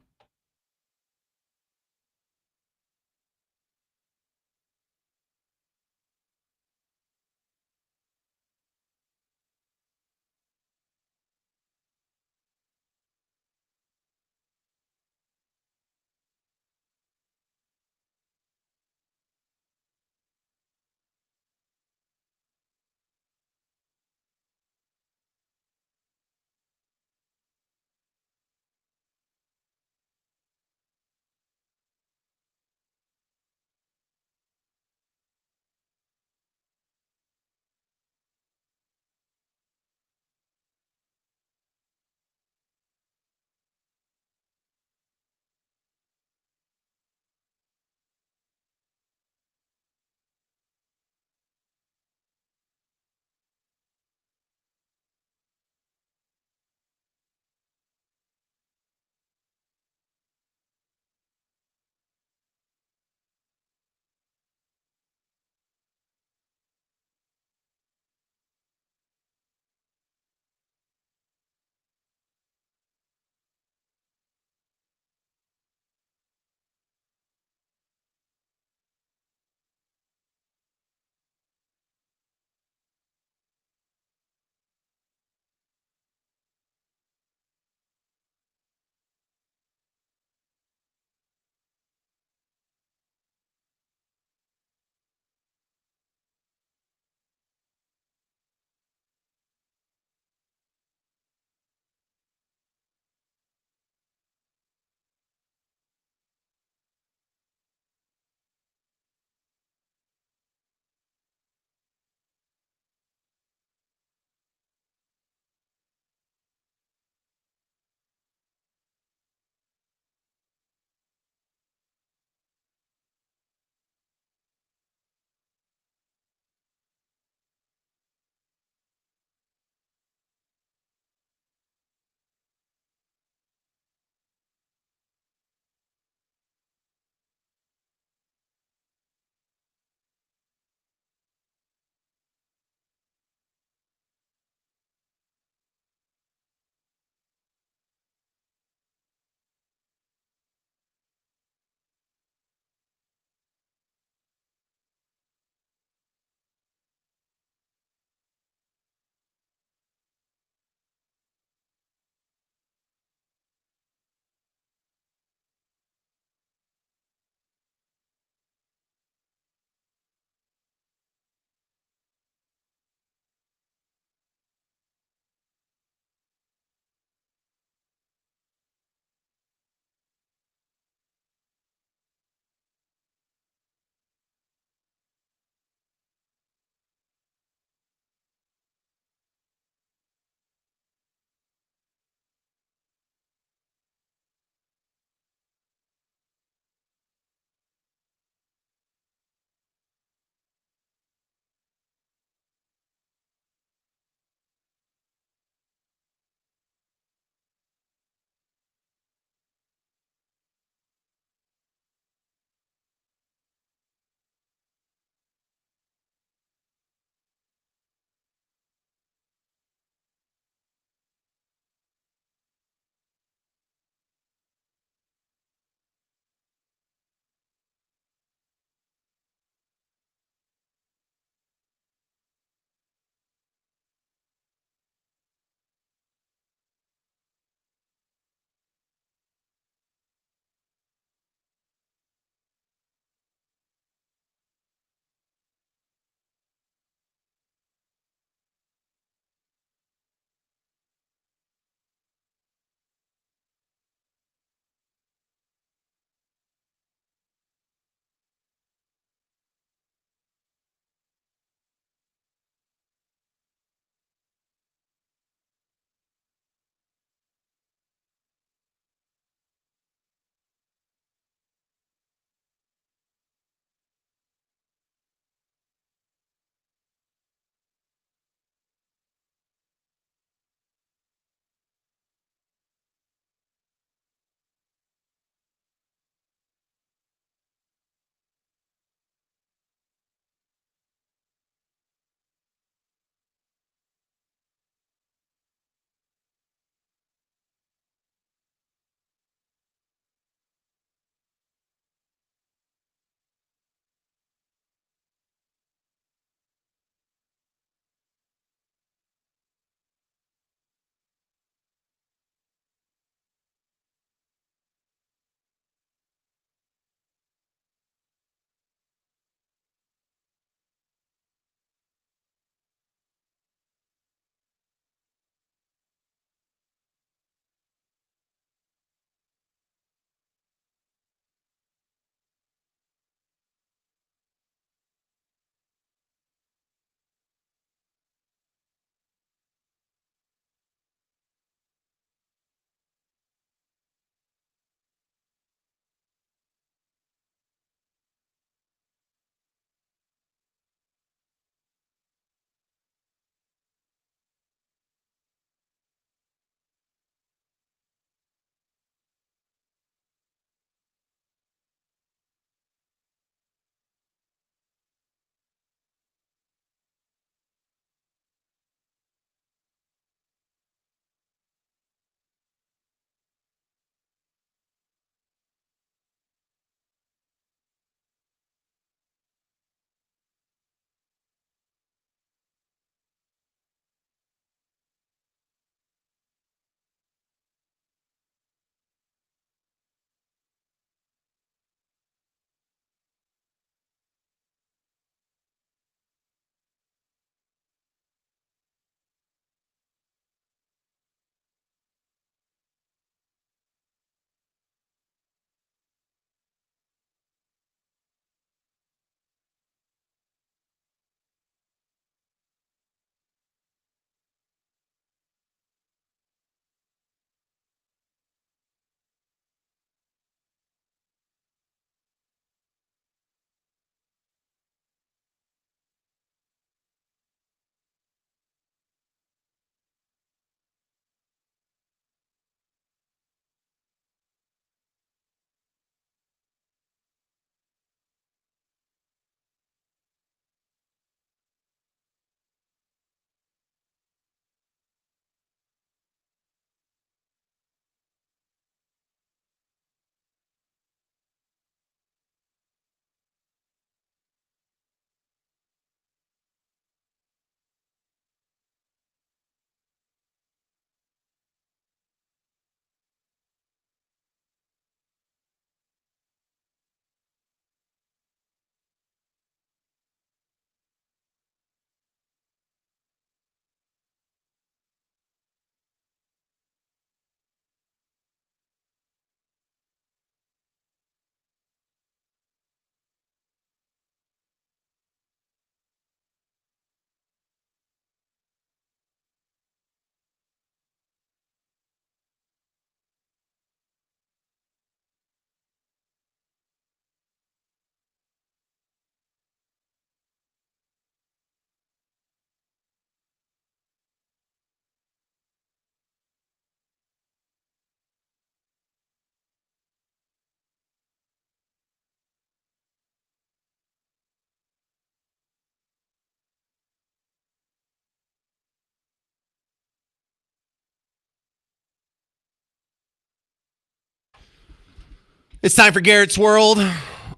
It's time for Garrett's World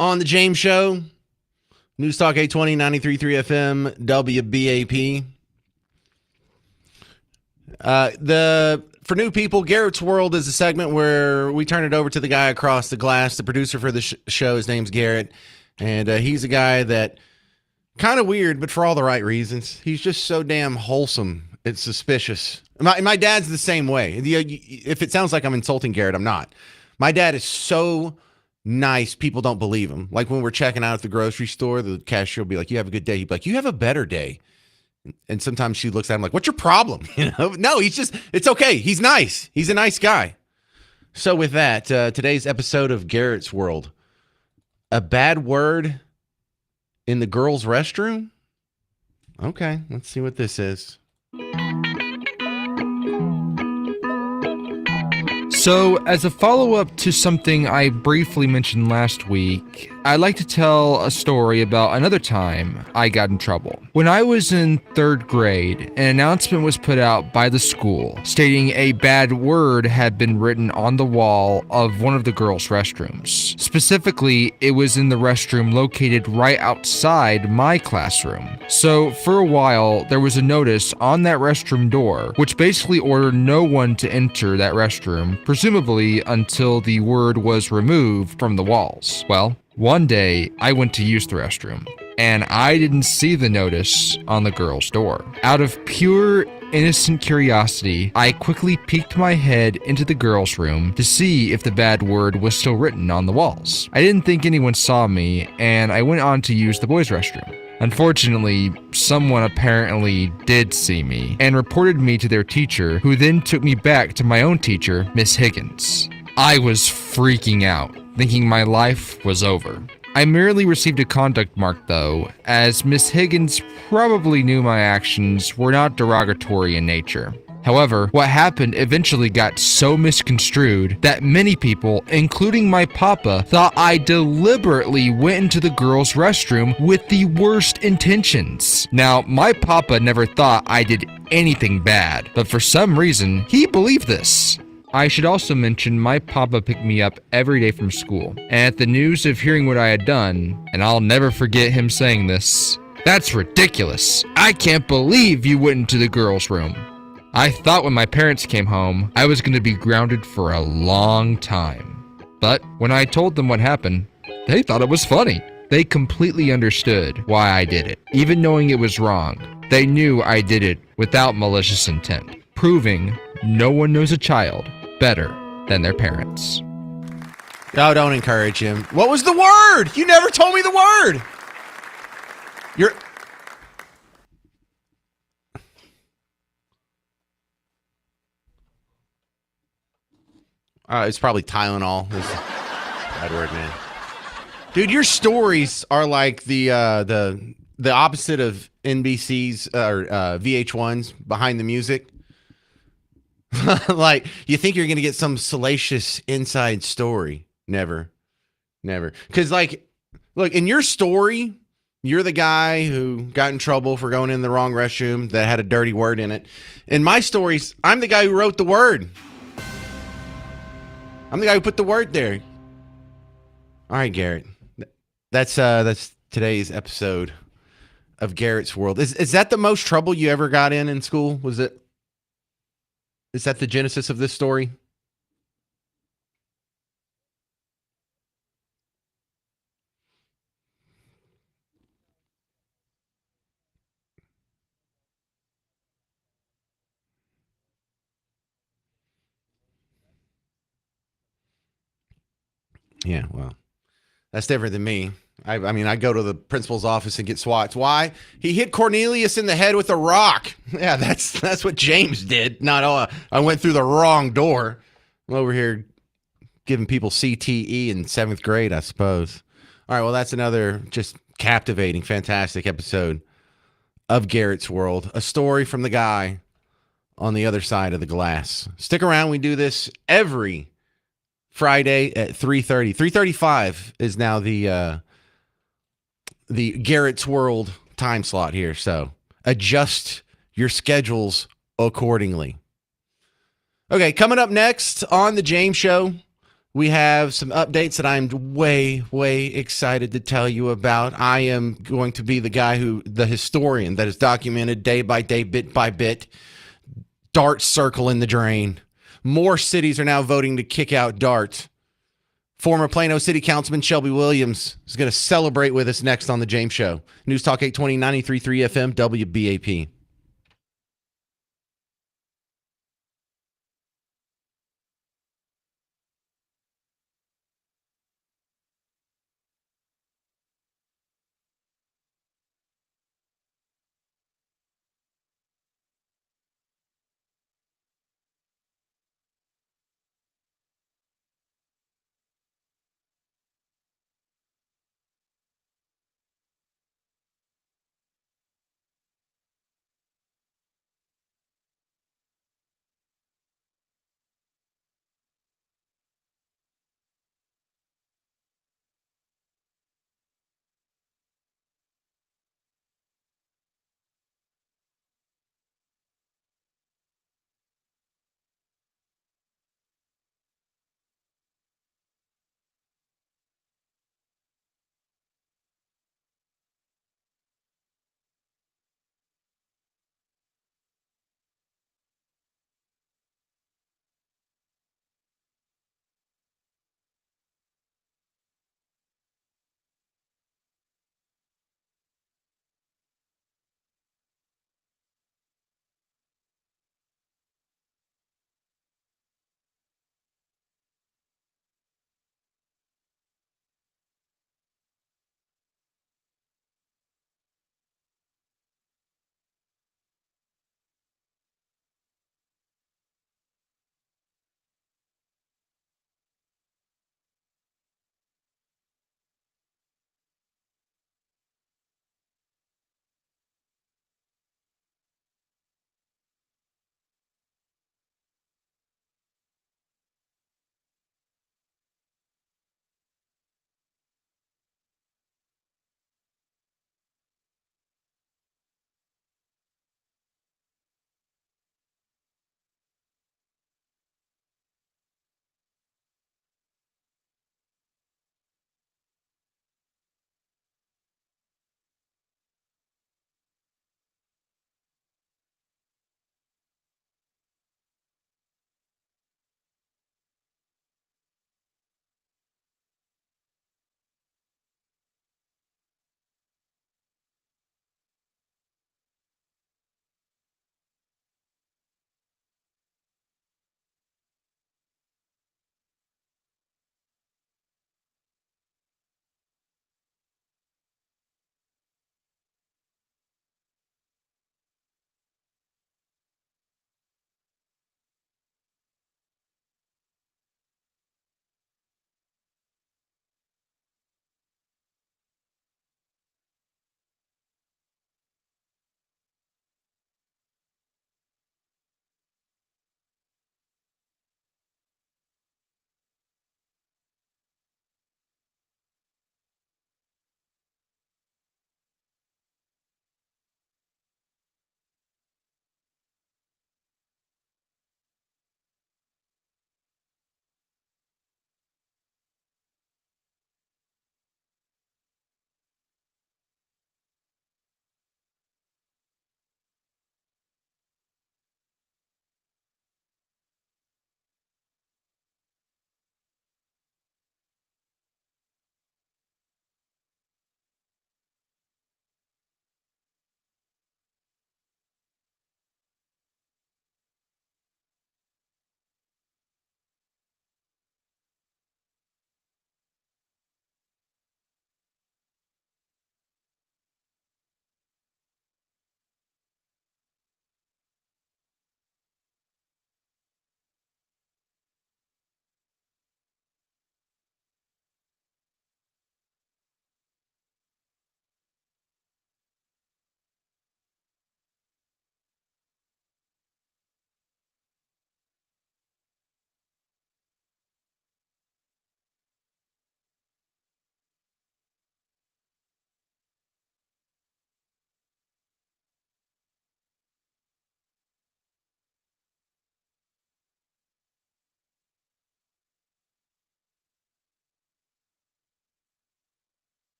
on the James Show. News Talk 820, 93.3 FM, WBAP. For new people, Garrett's World is a segment where we turn it over to the guy across the glass, the producer for the show. His name's Garrett, and he's a guy that kind of weird, but for all the right reasons. He's just so damn wholesome. It's suspicious. My dad's the same way. If it sounds like I'm insulting Garrett, I'm not. My dad is so nice, people don't believe him. Like when we're checking out at the grocery store, the cashier will be like, "You have a good day." He'd be like, "You have a better day." And sometimes she looks at him like, "What's your problem?" No, it's okay. He's nice. He's a nice guy. So with that, today's episode of Garrett's World, a bad word in the girls' restroom? Okay, let's see what this is. So, as a follow-up to something I briefly mentioned last week, I'd like to tell a story about another time I got in trouble. When I was in 3rd grade, an announcement was put out by the school stating a bad word had been written on the wall of one of the girls' restrooms. Specifically, it was in the restroom located right outside my classroom. So, for a while, there was a notice on that restroom door, which basically ordered no one to enter that restroom, presumably until the word was removed from the walls. Well, one day, I went to use the restroom, and I didn't see the notice on the girl's door. Out of pure, innocent curiosity, I quickly peeked my head into the girl's room to see if the bad word was still written on the walls. I didn't think anyone saw me, and I went on to use the boys' restroom. Unfortunately, someone apparently did see me and reported me to their teacher, who then took me back to my own teacher, Miss Higgins. I was freaking out, thinking my life was over. I merely received a conduct mark though, as Miss Higgins probably knew my actions were not derogatory in nature. However, what happened eventually got so misconstrued that many people, including my papa, thought I deliberately went into the girls' restroom with the worst intentions. Now, my papa never thought I did anything bad, but for some reason, he believed this. I should also mention my papa picked me up every day from school, and at the news of hearing what I had done, and I'll never forget him saying this, "That's ridiculous. I can't believe you went into the girls' room." I thought when my parents came home, I was going to be grounded for a long time. But when I told them what happened, they thought it was funny. They completely understood why I did it. Even knowing it was wrong, they knew I did it without malicious intent, proving no one knows a child better than their parents. Oh, don't encourage him. What was the word? You never told me the word. It's probably Tylenol. Bad word, man. Dude, your stories are like the opposite of NBC's or VH1's Behind the Music. Like, you think you're going to get some salacious inside story. Never. Because, like, look, in your story, you're the guy who got in trouble for going in the wrong restroom that had a dirty word in it. In my stories, I'm the guy who wrote the word. I'm the guy who put the word there. All right, Garrett. That's today's episode of Garrett's World. Is that the most trouble you ever got in school? Is that the genesis of this story? Yeah, well, that's different than me. I mean, I go to the principal's office and get swats. Why? He hit Cornelius in the head with a rock. Yeah, that's what James did. Not, I went through the wrong door. I'm over here giving people CTE in 7th grade, I suppose. All right, well, that's another just captivating, fantastic episode of Garrett's World. A story from the guy on the other side of the glass. Stick around. We do this every Friday at 3:30. 3:35 is now the Garrett's World time slot here. So adjust your schedules accordingly. Okay, coming up next on the James Show, We have some updates that I'm way, way excited to tell you about. I am going to be the historian that is documented day by day, bit by bit. Dart circle in the drain. More cities are now voting to kick out Dart. Former Plano City Councilman Shelby Williams is going to celebrate with us next on The James Show. News Talk 820, 93.3 FM, WBAP.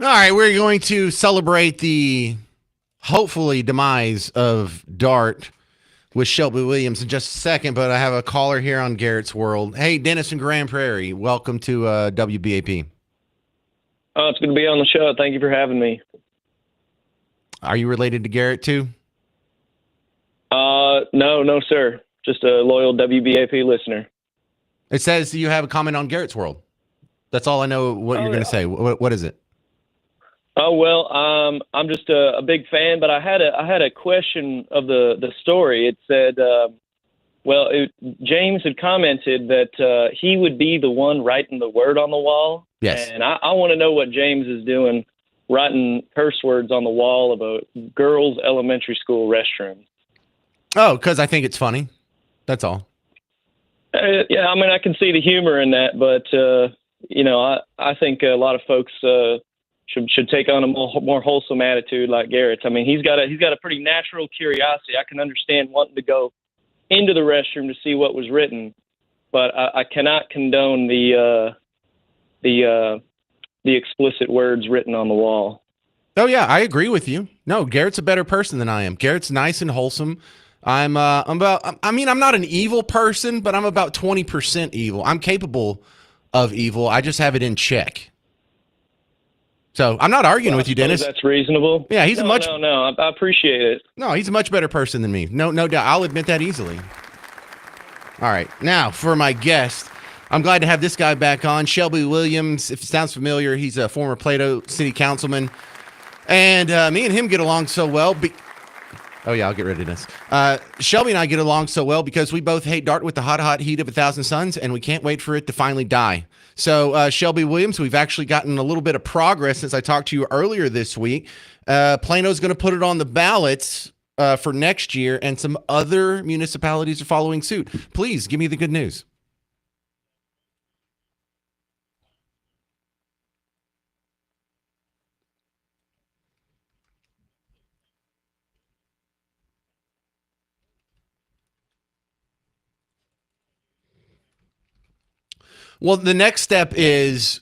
All right, we're going to celebrate the hopefully demise of Dart with Shelby Williams in just a second, but I have a caller here on Garrett's World. Hey, Dennis in Grand Prairie, welcome to WBAP. Oh, it's good to be on the show. Thank you for having me. Are you related to Garrett too? No, sir. Just a loyal WBAP listener. It says you have a comment on Garrett's World. That's all I know what you're going to say. What is it? Oh well, I'm just a big fan, but I had a question of the story. It said, James had commented that he would be the one writing the word on the wall. Yes. And I want to know what James is doing, writing curse words on the wall of a girls' elementary school restroom. Oh, because I think it's funny. That's all. Yeah, I mean, I can see the humor in that, but I think a lot of folks should take on a more wholesome attitude like Garrett's. I mean, he's got a pretty natural curiosity. I can understand wanting to go into the restroom to see what was written, but I cannot condone the explicit words written on the wall. Oh yeah, I agree with you. No, Garrett's a better person than I am. Garrett's nice and wholesome. I'm not an evil person, but I'm about 20% evil. I'm capable of evil. I just have it in check. So I'm not arguing with you, Dennis. That's reasonable. Yeah, No, I appreciate it. No, he's a much better person than me. No doubt. I'll admit that easily. All right, now for my guest. I'm glad to have this guy back on. Shelby Williams, if it sounds familiar, he's a former Plato city councilman. And me and him get along so well. Oh, yeah, I'll get rid of this. Shelby and I get along so well because we both hate Dart with the hot heat of 1,000 suns, and we can't wait for it to finally die. So, Shelby Williams, we've actually gotten a little bit of progress since I talked to you earlier this week. Plano's going to put it on the ballots for next year, and some other municipalities are following suit. Please, give me the good news. Well, the next step is,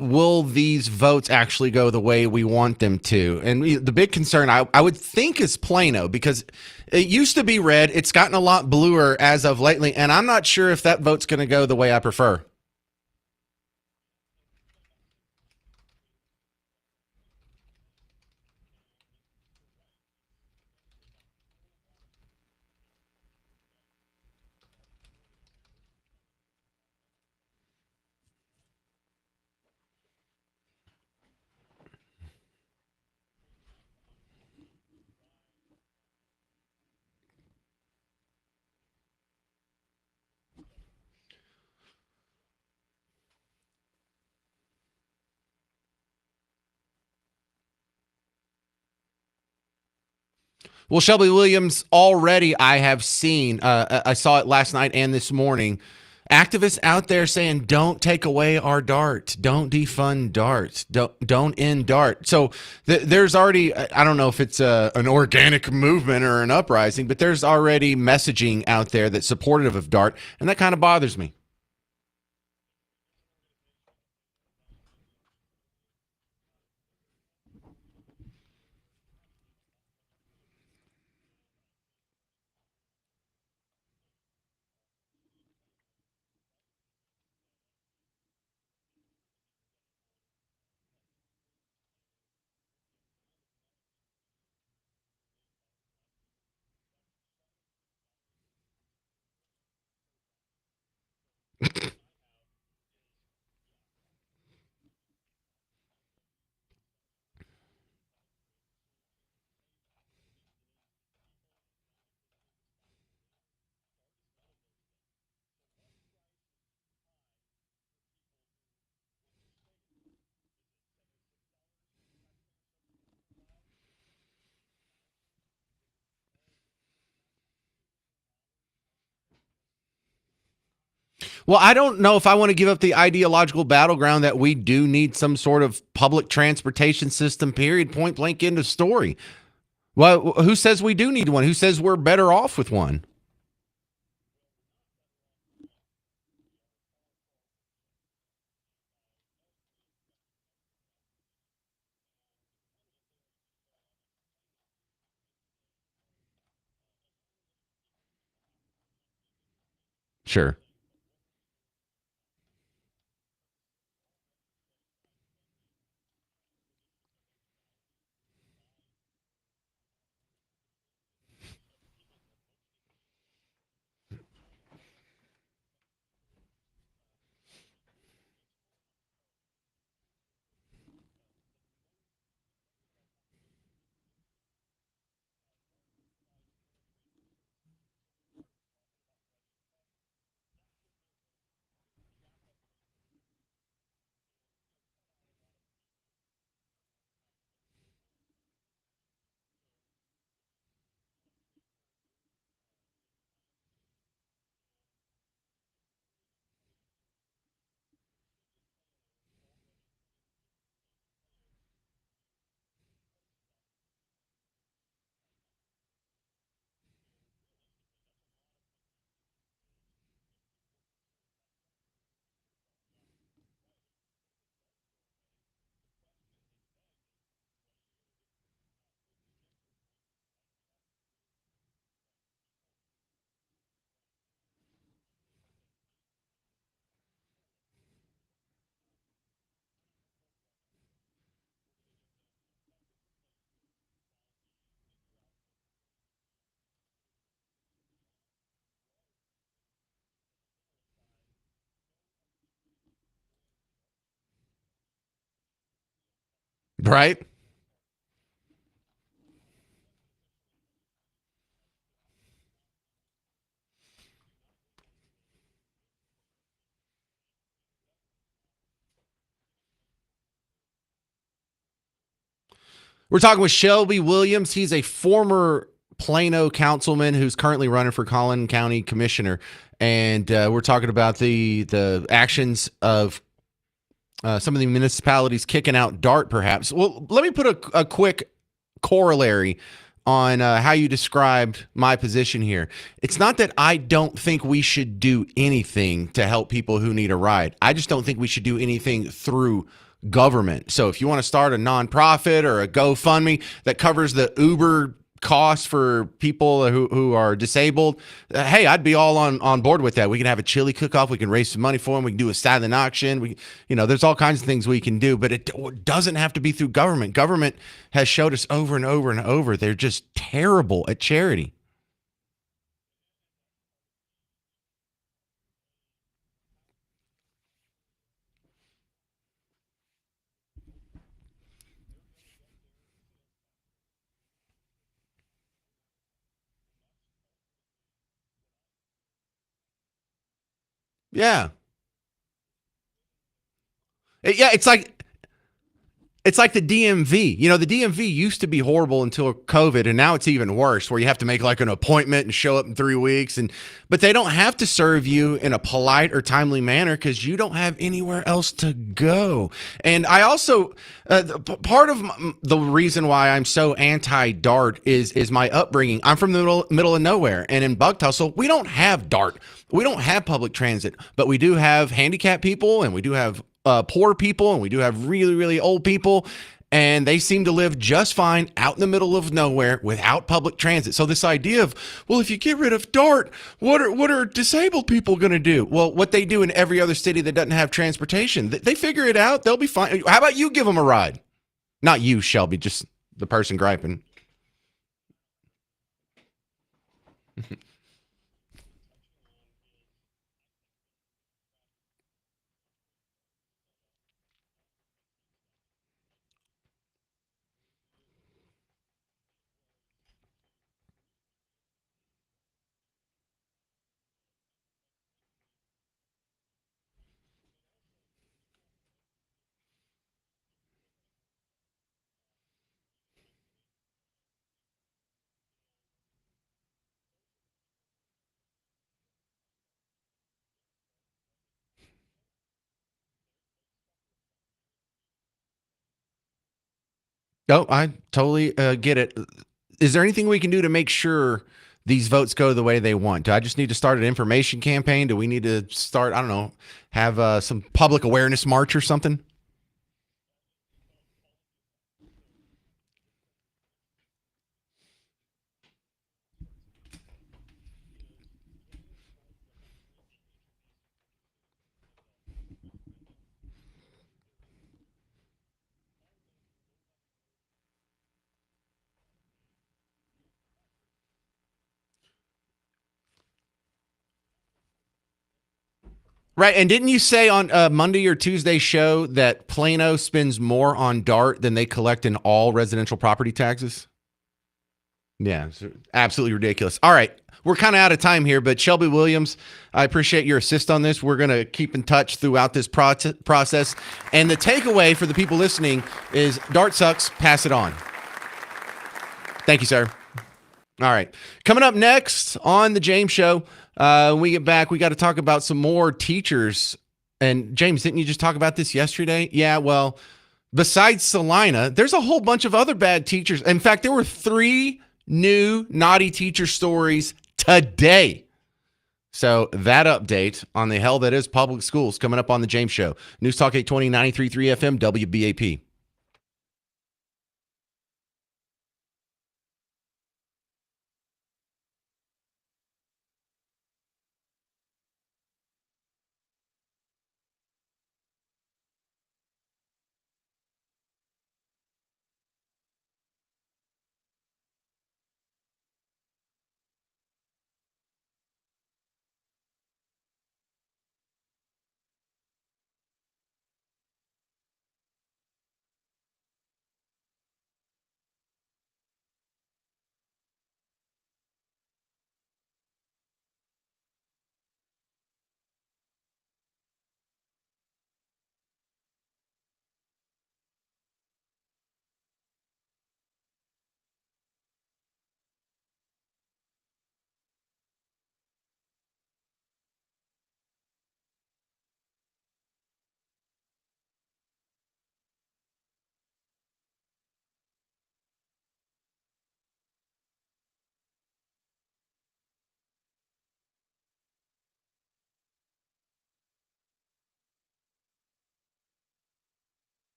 will these votes actually go the way we want them to? And the big concern I would think is Plano, because it used to be red. It's gotten a lot bluer as of lately, and I'm not sure if that vote's going to go the way I prefer. Well, Shelby Williams, already I have seen, I saw it last night and this morning, activists out there saying, don't take away our Dart. Don't defund Dart. Don't end Dart. So there's already, I don't know if it's an organic movement or an uprising, but there's already messaging out there that's supportive of Dart, and that kind of bothers me. Well, I don't know if I want to give up the ideological battleground that we do need some sort of public transportation system, period, point blank, end of story. Well, who says we do need one? Who says we're better off with one? Sure. Right? We're talking with Shelby Williams. He's a former Plano councilman who's currently running for Collin County Commissioner, and we're talking about the actions of some of the municipalities kicking out DART, perhaps. Well, let me put a quick corollary on how you described my position here. It's not that I don't think we should do anything to help people who need a ride. I just don't think we should do anything through government. So if you want to start a nonprofit or a GoFundMe that covers the Uber costs for people who are disabled, hey, I'd be all on board with that. We can have a chili cook-off. We can raise some money for them. We can do a silent auction. There's all kinds of things we can do, but it doesn't have to be through government. Government has showed us over and over and over they're just terrible at charity. Yeah. It's like the DMV. The DMV used to be horrible until COVID, and now it's even worse, where you have to make like an appointment and show up in 3 weeks. But they don't have to serve you in a polite or timely manner because you don't have anywhere else to go. And I also, part of the reason why I'm so anti-DART is my upbringing. I'm from the middle of nowhere, and in Buck Tussle, we don't have DART. We don't have public transit, but we do have handicapped people, and we do have poor people, and we do have really, really old people, and they seem to live just fine out in the middle of nowhere without public transit. So this idea of, well, if you get rid of DART, what are disabled people going to do? Well, what they do in every other city that doesn't have transportation, they figure it out. They'll be fine. How about you give them a ride? Not you, Shelby, just the person griping. No, I totally get it. Is there anything we can do to make sure these votes go the way they want? Do I just need to start an information campaign? Do we need to start, I don't know, have some public awareness march or something? Right. And didn't you say on Monday or Tuesday show that Plano spends more on DART than they collect in all residential property taxes? Yeah, it's absolutely ridiculous. All right. We're kind of out of time here, but Shelby Williams, I appreciate your assist on this. We're going to keep in touch throughout this process. And the takeaway for the people listening is DART sucks, pass it on. Thank you, sir. All right. Coming up next on the James Show, when we get back, we got to talk about some more teachers. And James, didn't you just talk about this yesterday? Yeah, well, besides Salina, there's a whole bunch of other bad teachers. In fact, there were 3 new naughty teacher stories today. So that update on the hell that is public schools coming up on the James Show. News Talk 820, 93.3 FM, WBAP.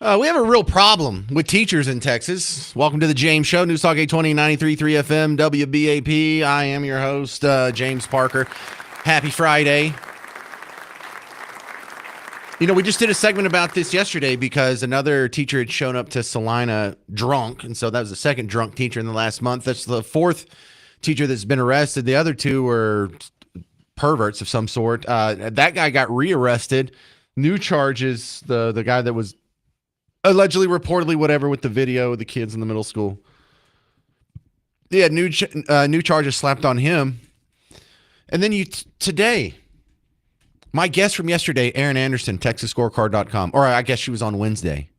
We have a real problem with teachers in Texas. Welcome to the James Show, News Talk 820, 93.3 FM, WBAP. I am your host, James Parker. Happy Friday. You know, we just did a segment about this yesterday because another teacher had shown up to Salina drunk, and so that was the second drunk teacher in the last month. That's the fourth teacher that's been arrested. The other two were perverts of some sort. That guy got rearrested. New charges. The guy that was allegedly, reportedly, whatever, with the video of the kids in the middle school. Yeah, new charges slapped on him. And then today, my guest from yesterday, Erin Anderson, TexasScorecard.com, or I guess she was on Wednesday.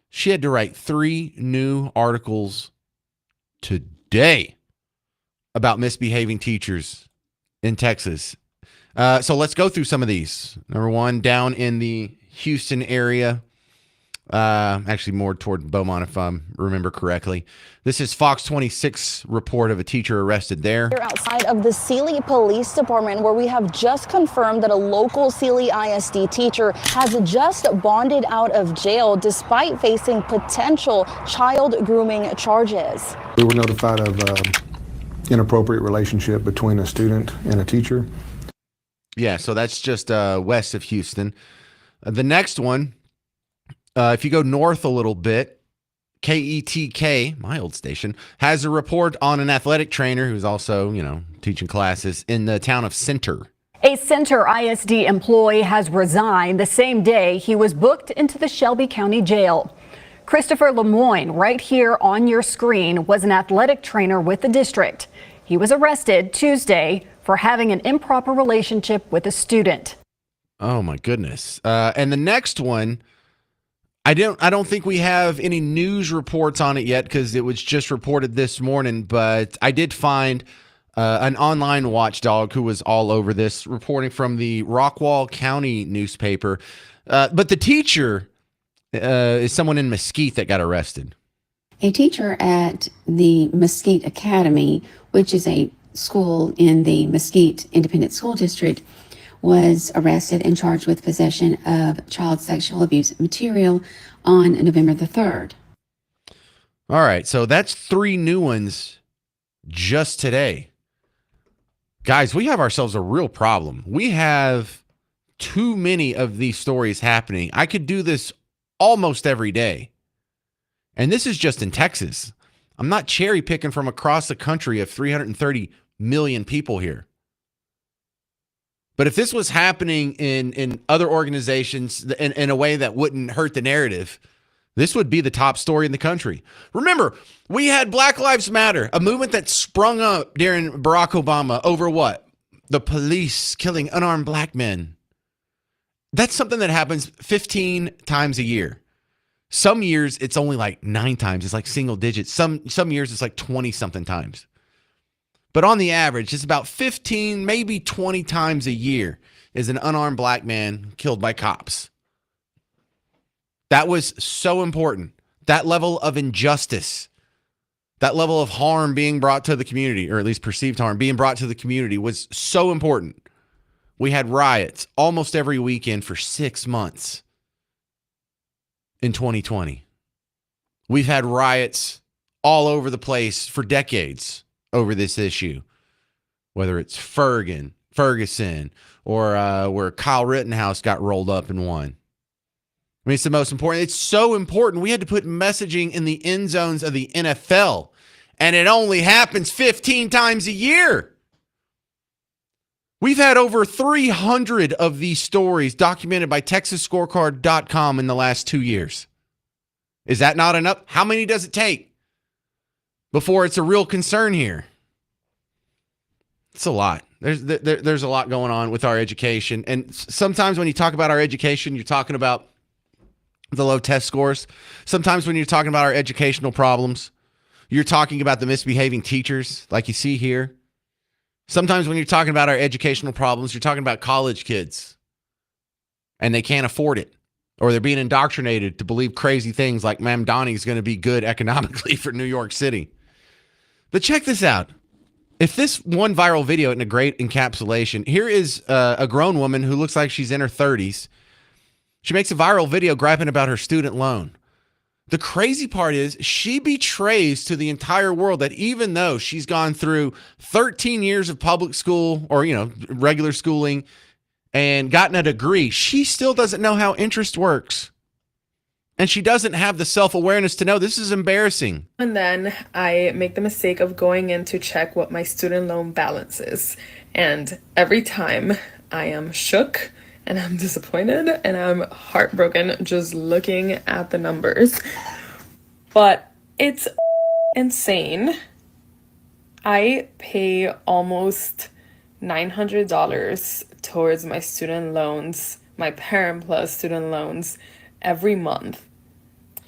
She had to write 3 new articles today about misbehaving teachers in Texas. So let's go through some of these. Number one, down in the Houston area. Actually more toward Beaumont, if I remember correctly. This is Fox 26 report of a teacher arrested there. We're outside of the Sealy Police Department, where we have just confirmed that a local Sealy ISD teacher has just bonded out of jail despite facing potential child grooming charges. We were notified of inappropriate relationship between a student and a teacher. Yeah, so that's just west of Houston. The next one, if you go north a little bit, KETK, my old station, has a report on an athletic trainer who's also, teaching classes in the town of Center. A Center ISD employee has resigned the same day he was booked into the Shelby County Jail. Christopher Lemoyne, right here on your screen, was an athletic trainer with the district. He was arrested Tuesday for having an improper relationship with a student. Oh, my goodness. And the next one, I don't think we have any news reports on it yet because it was just reported this morning, but I did find an online watchdog who was all over this, reporting from the Rockwall County newspaper. But the teacher is someone in Mesquite that got arrested. A teacher at the Mesquite Academy, which is a school in the Mesquite Independent School District, was arrested and charged with possession of child sexual abuse material on November the 3rd. All right, so that's 3 new ones just today. Guys, we have ourselves a real problem. We have too many of these stories happening. I could do this almost every day. And this is just in Texas. I'm not cherry picking from across the country of 330 million people here. But if this was happening in other organizations in a way that wouldn't hurt the narrative, this would be the top story in the country. Remember, we had Black Lives Matter, a movement that sprung up during Barack Obama over what? The police killing unarmed black men. That's something that happens 15 times a year. Some years it's only like 9 times. It's like single digits. Some years it's like 20-something times. But on the average, it's about 15, maybe 20 times a year is an unarmed black man killed by cops. That was so important. That level of injustice, that level of harm being brought to the community, or at least perceived harm being brought to the community, was so important. We had riots almost every weekend for 6 months in 2020. We've had riots all over the place for decades over this issue, whether it's Ferguson, or where Kyle Rittenhouse got rolled up and won. I mean, it's the most important. It's so important. We had to put messaging in the end zones of the NFL, and it only happens 15 times a year. We've had over 300 of these stories documented by TexasScorecard.com in the last 2 years. Is that not enough? How many does it take before it's a real concern here? It's a lot. There's a lot going on with our education. And sometimes when you talk about our education, you're talking about the low test scores. Sometimes when you're talking about our educational problems, you're talking about the misbehaving teachers like you see here. Sometimes when you're talking about our educational problems, you're talking about college kids and they can't afford it, or they're being indoctrinated to believe crazy things like Mamdani is going to be good economically for New York City. But check this out. If this one viral video isn't a great encapsulation, here is a grown woman who looks like she's in her 30s. She makes a viral video griping about her student loan. The crazy part is she betrays to the entire world that even though she's gone through 13 years of public school or, regular schooling and gotten a degree, she still doesn't know how interest works. And she doesn't have the self-awareness to know this is embarrassing. And then I make the mistake of going in to check what my student loan balance is. And every time I am shook and I'm disappointed and I'm heartbroken just looking at the numbers. But it's insane. I pay almost $900 towards my student loans, my Parent Plus student loans, every month.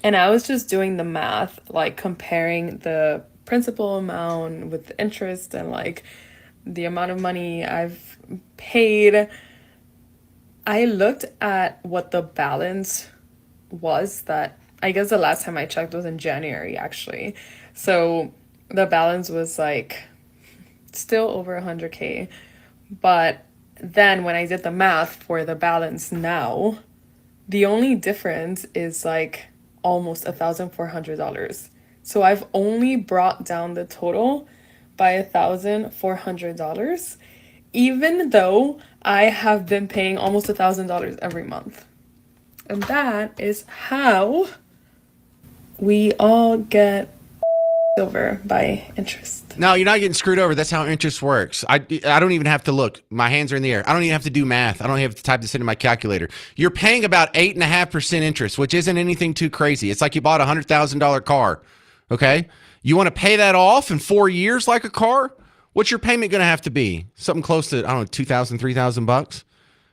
And I was just doing the math, like comparing the principal amount with the interest and like the amount of money I've paid. I looked at what the balance was that I guess the last time I checked was in January, actually. So the balance was like still over 100K. But then when I did the math for the balance now, the only difference is like almost $1,400. So I've only brought down the total by $1,400, even though I have been paying almost $1,000 every month. And that is how we all get over by interest. No, you're not getting screwed over. That's how interest works. I don't even have to look. My hands are in the air. I don't even have to do math. I don't have to type this into my calculator. You're paying about 8.5% interest, which isn't anything too crazy. It's like you bought a $100,000 car. Okay. You want to pay that off in 4 years like a car? What's your payment going to have to be? Something close to, I don't know, 2,000, 3,000 bucks.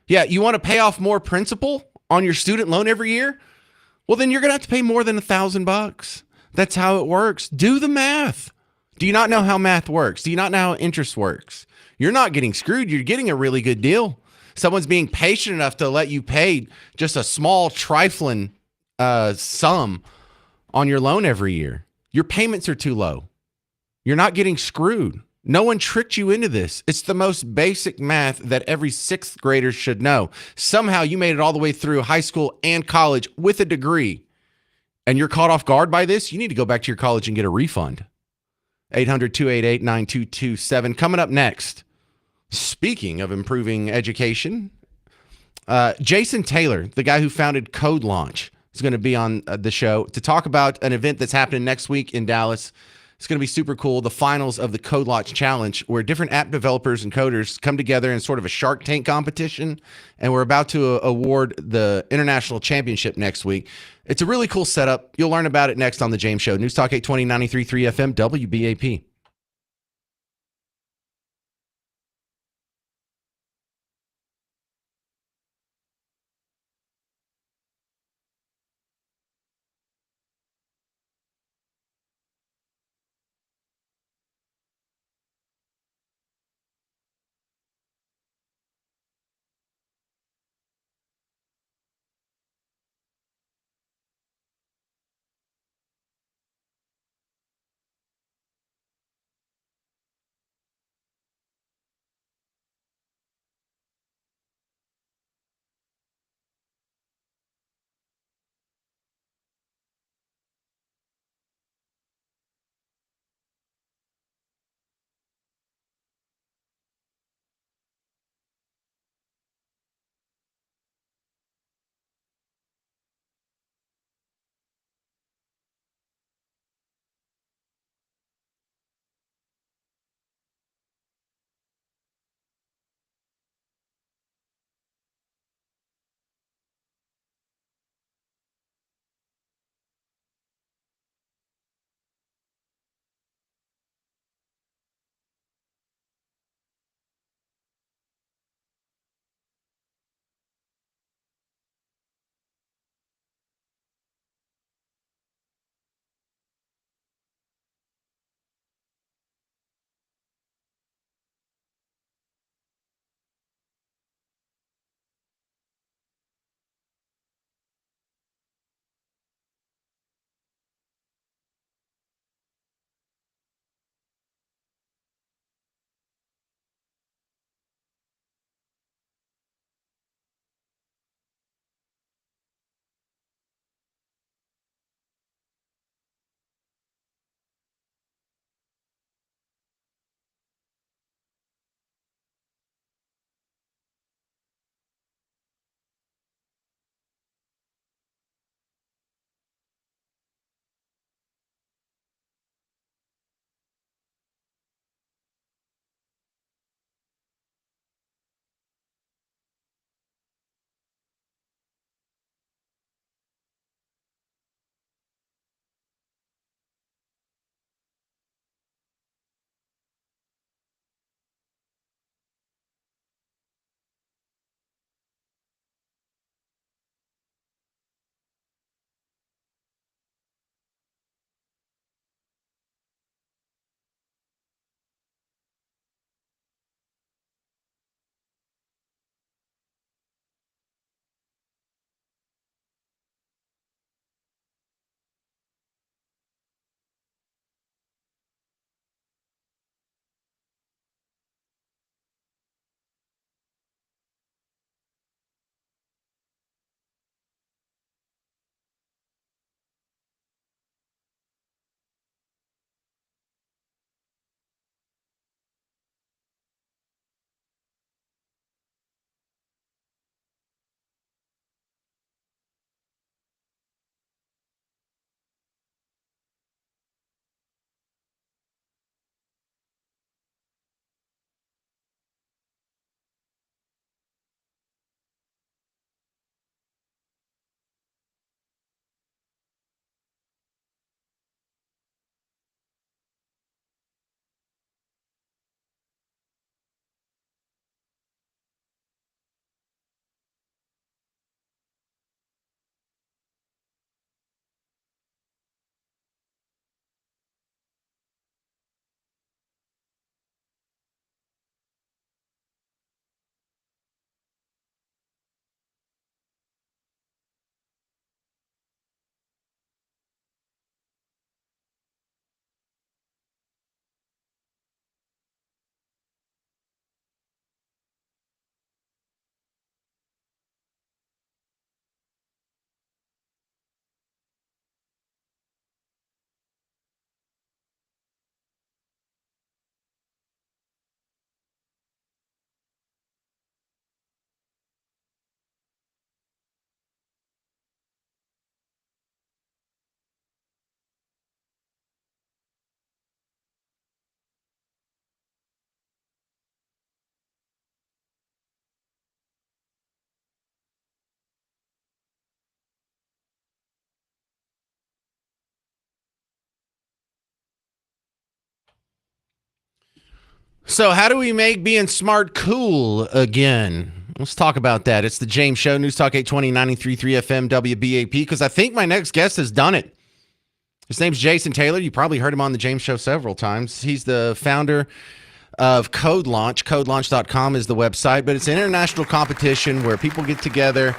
Yeah. You want to pay off more principal on your student loan every year? Well, then you're going to have to pay more than $1,000. That's how it works. Do the math. Do you not know how math works? Do you not know how interest works? You're not getting screwed. You're getting a really good deal. Someone's being patient enough to let you pay just a small trifling sum on your loan every year. Your payments are too low. You're not getting screwed. No one tricked you into this. It's the most basic math that every sixth grader should know. Somehow you made it all the way through high school and college with a degree, and you're caught off guard by this. You need to go back to your college and get a refund. 800-288-9227. Coming up next, speaking of improving education, Jason Taylor, the guy who founded Code Launch, is going to be on the show to talk about an event that's happening next week in Dallas. It's going to be super cool. The finals of the Code Launch Challenge, where different app developers and coders come together in sort of a Shark Tank competition. And we're about to award the international championship next week. It's a really cool setup. You'll learn about it next on The James Show. News Talk 820, 93.3 FM, WBAP. So, how do we make being smart cool again? Let's talk about that. It's the James Show, News Talk 820 93.3 FM WBAP, because I think my next guest has done it. His name's Jason Taylor. You probably heard him on the James Show several times. He's the founder of Code Launch. CodeLaunch.com is the website, but it's an international competition where people get together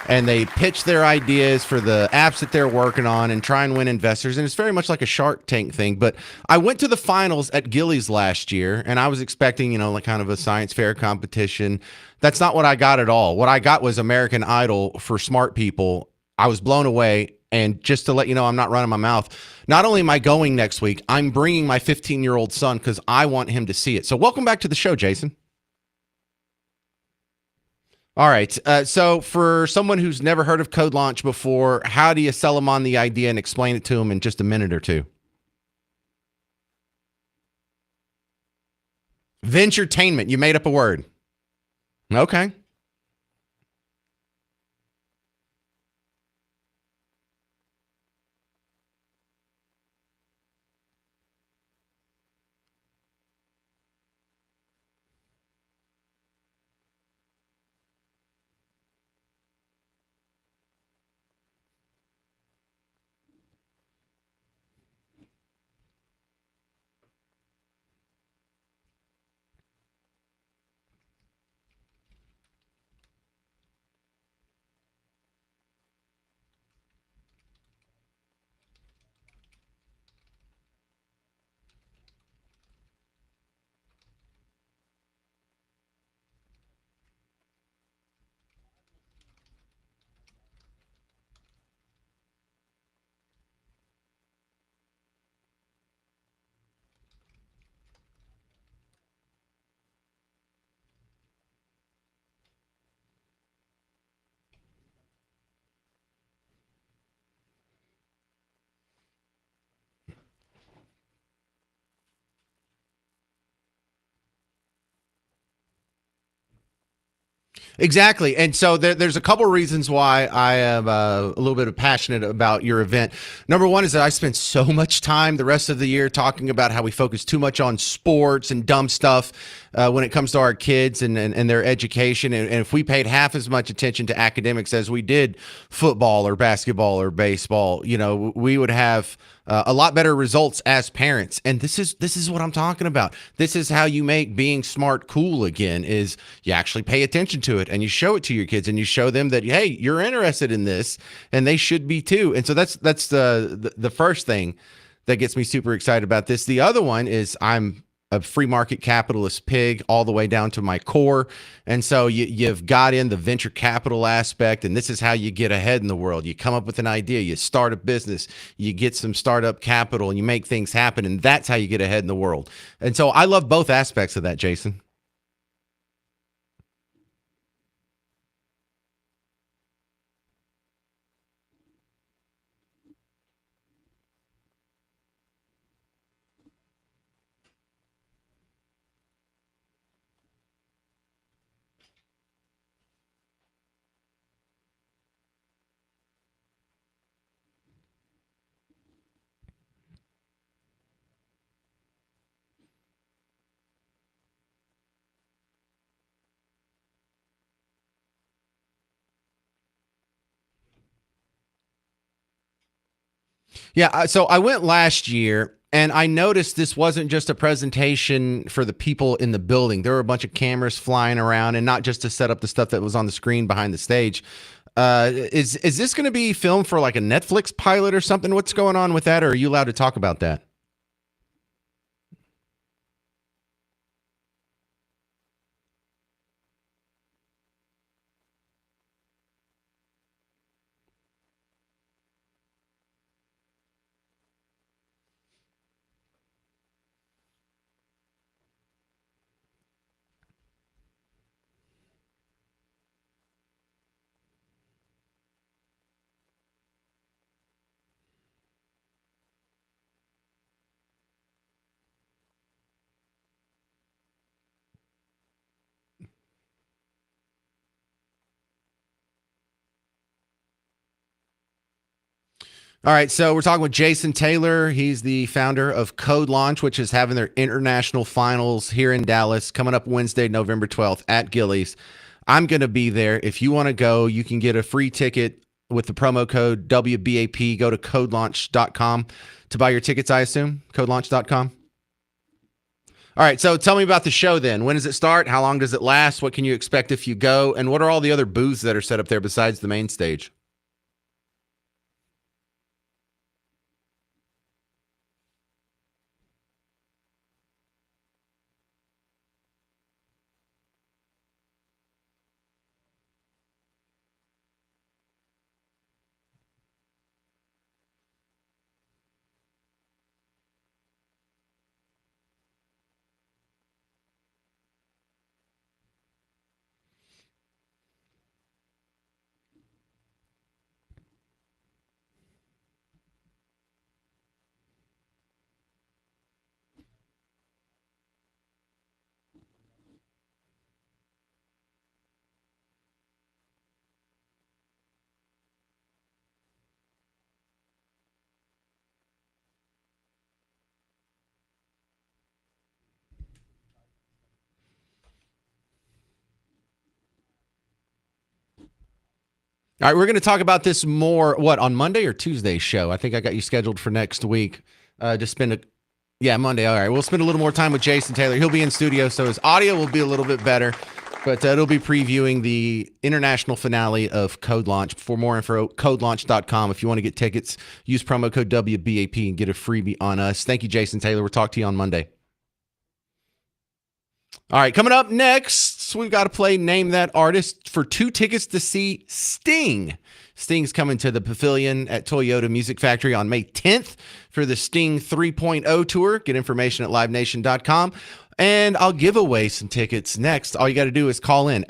and they pitch their ideas for the apps that they're working on and try and win investors. And it's very much like a Shark Tank thing. But I went to the finals at Gillies last year, and I was expecting, like kind of a science fair competition. That's not what I got at all. What I got was American Idol for smart people. I was blown away. And just to let you know, I'm not running my mouth. Not only am I going next week, I'm bringing my 15-year-old son because I want him to see it. So welcome back to the show, Jason. All right. So for someone who's never heard of Code Launch before, how do you sell them on the idea and explain it to them in just a minute or two? Venturetainment. You made up a word. Okay. Exactly. And so there's a couple of reasons why I am a little bit passionate about your event. Number one is that I spend so much time the rest of the year talking about how we focus too much on sports and dumb stuff when it comes to our kids and their education. And if we paid half as much attention to academics as we did football or basketball or baseball, we would have a lot better results as parents. And this is what I'm talking about. This is how you make being smart cool again, is you actually pay attention to it and you show it to your kids and you show them that, hey, you're interested in this and they should be too. And so that's the first thing that gets me super excited about this. The other one is I'm a free market capitalist pig all the way down to my core. And so you've got in the venture capital aspect, and this is how you get ahead in the world. You come up with an idea, you start a business, you get some startup capital, and you make things happen, and that's how you get ahead in the world. And so I love both aspects of that, Jason. Yeah, so I went last year and I noticed this wasn't just a presentation for the people in the building. There were a bunch of cameras flying around, and not just to set up the stuff that was on the screen behind the stage. Is this going to be filmed for like a Netflix pilot or something? What's going on with that? Or are you allowed to talk about that? All right, so we're talking with Jason Taylor. He's the founder of Code Launch, which is having their international finals here in Dallas coming up Wednesday, November 12th at Gillies. I'm going to be there. If you want to go, you can get a free ticket with the promo code WBAP. Go to codelaunch.com to buy your tickets, I assume. Codelaunch.com. All right, so tell me about the show then. When does it start? How long does it last? What can you expect if you go? And what are all the other booths that are set up there besides the main stage? All right, we're going to talk about this more, on Monday or Tuesday's show? I think I got you scheduled for next week. Monday. All right, we'll spend a little more time with Jason Taylor. He'll be in studio, so his audio will be a little bit better, but it'll be previewing the international finale of Code Launch. For more info, codelaunch.com. If you want to get tickets, use promo code WBAP and get a freebie on us. Thank you, Jason Taylor. We'll talk to you on Monday. All right, coming up next, we've got to play Name That Artist for 2 tickets to see Sting. Sting's coming to the Pavilion at Toyota Music Factory on May 10th for the Sting 3.0 tour. Get information at livenation.com. And I'll give away some tickets next. All you got to do is call in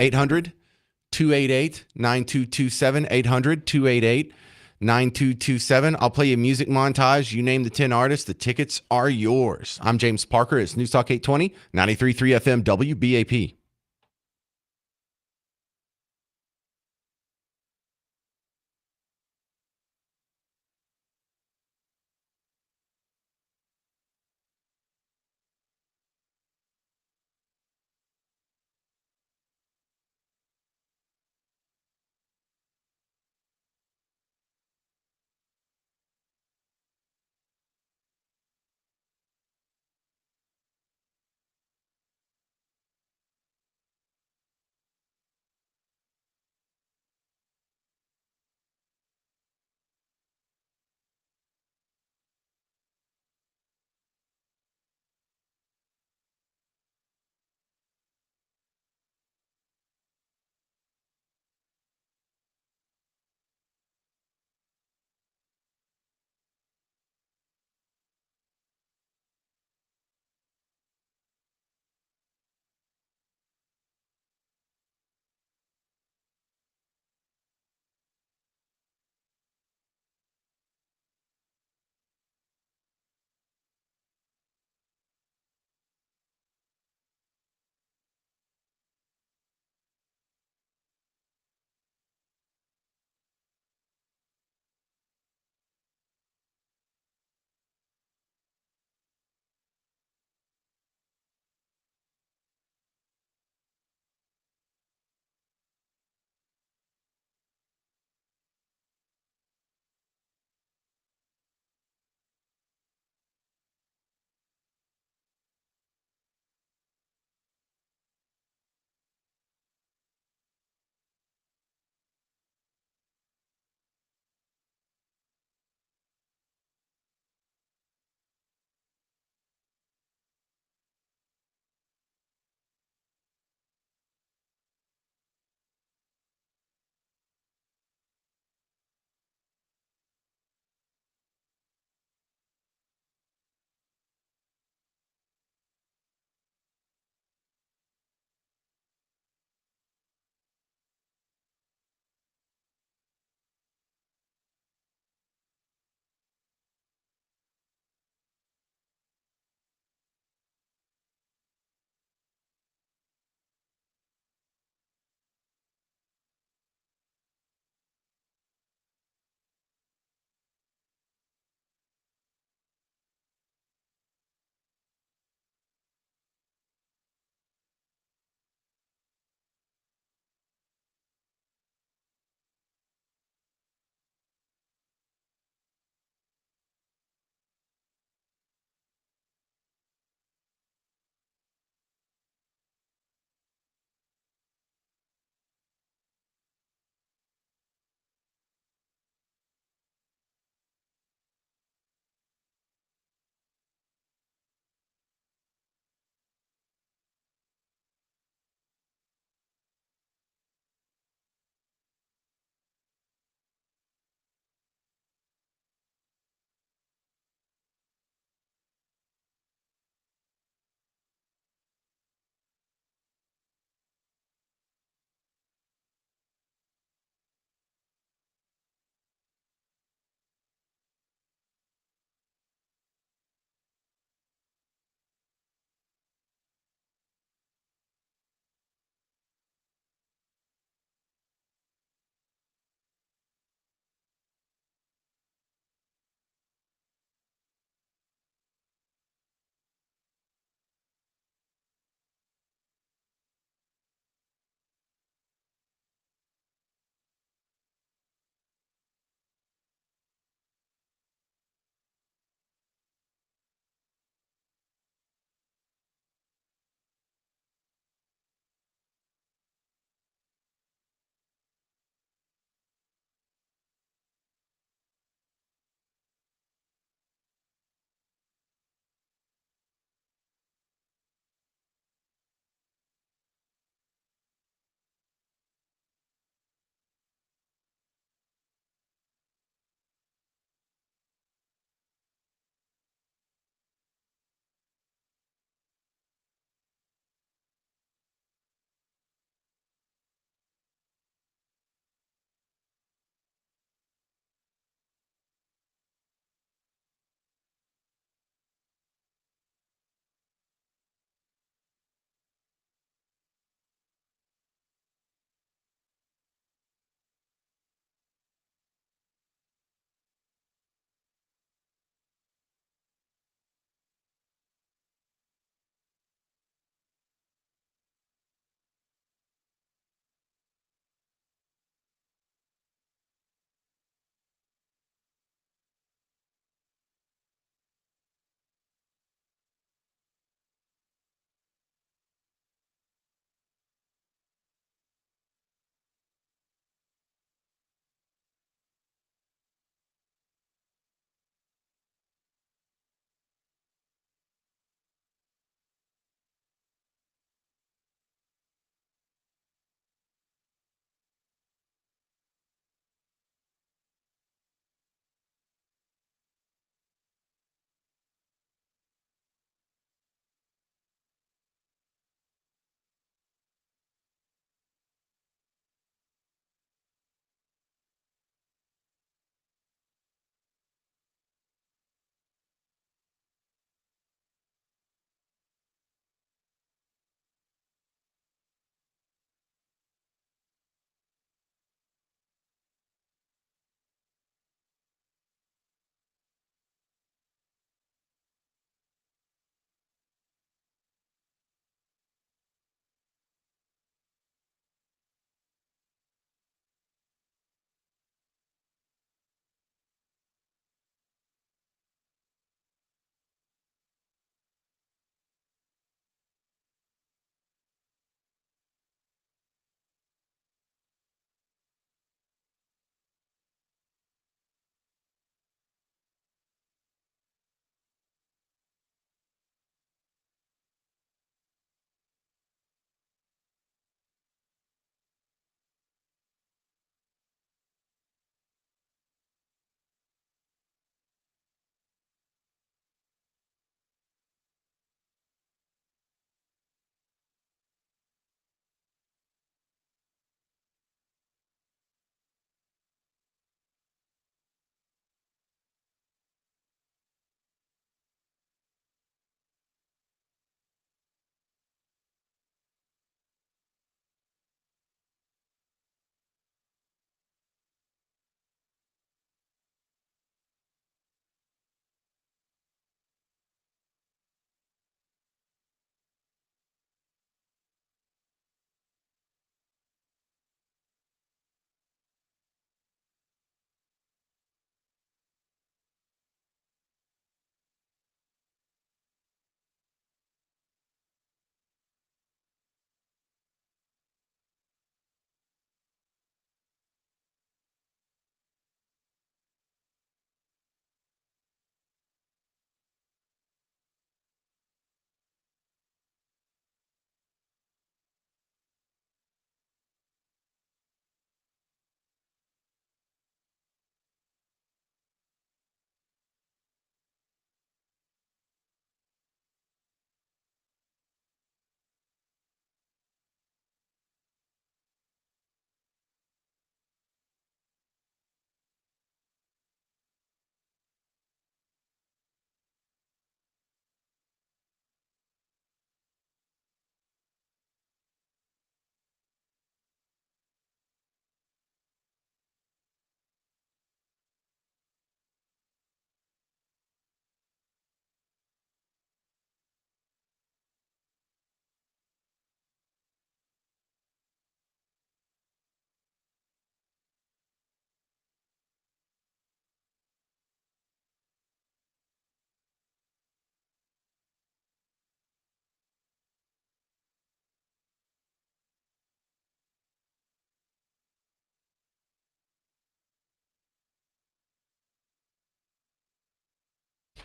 800-288-9227, 800-288-9227. I'll play you a music montage. You name the 10 artists. The tickets are yours. I'm James Parker. It's News Talk 820, 93.3 FM WBAP.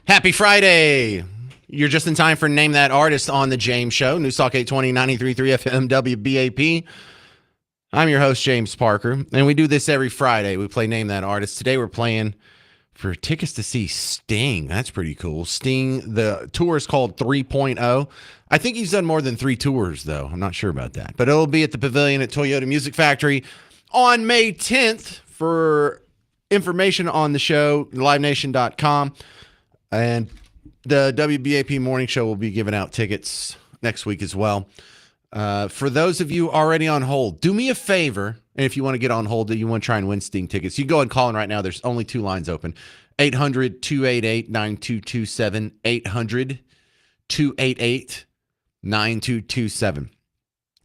Happy Friday. You're just in time for Name That Artist on The James Show. News Talk 820, 93.3 FM WBAP. I'm your host, James Parker, and we do this every Friday. We play Name That Artist. Today we're playing for tickets to see Sting. That's pretty cool. Sting, the tour is called 3.0. I think he's done more than 3 tours, though. I'm not sure about that. But it'll be at the Pavilion at Toyota Music Factory on May 10th. For information on the show, livenation.com. And the WBAP Morning Show will be giving out tickets next week as well. For those of you already on hold, do me a favor. And if you want to get on hold, that you want to try and win Sting tickets, you go and call in right now. There's only 2 lines open. 800-288-9227. 800-288-9227.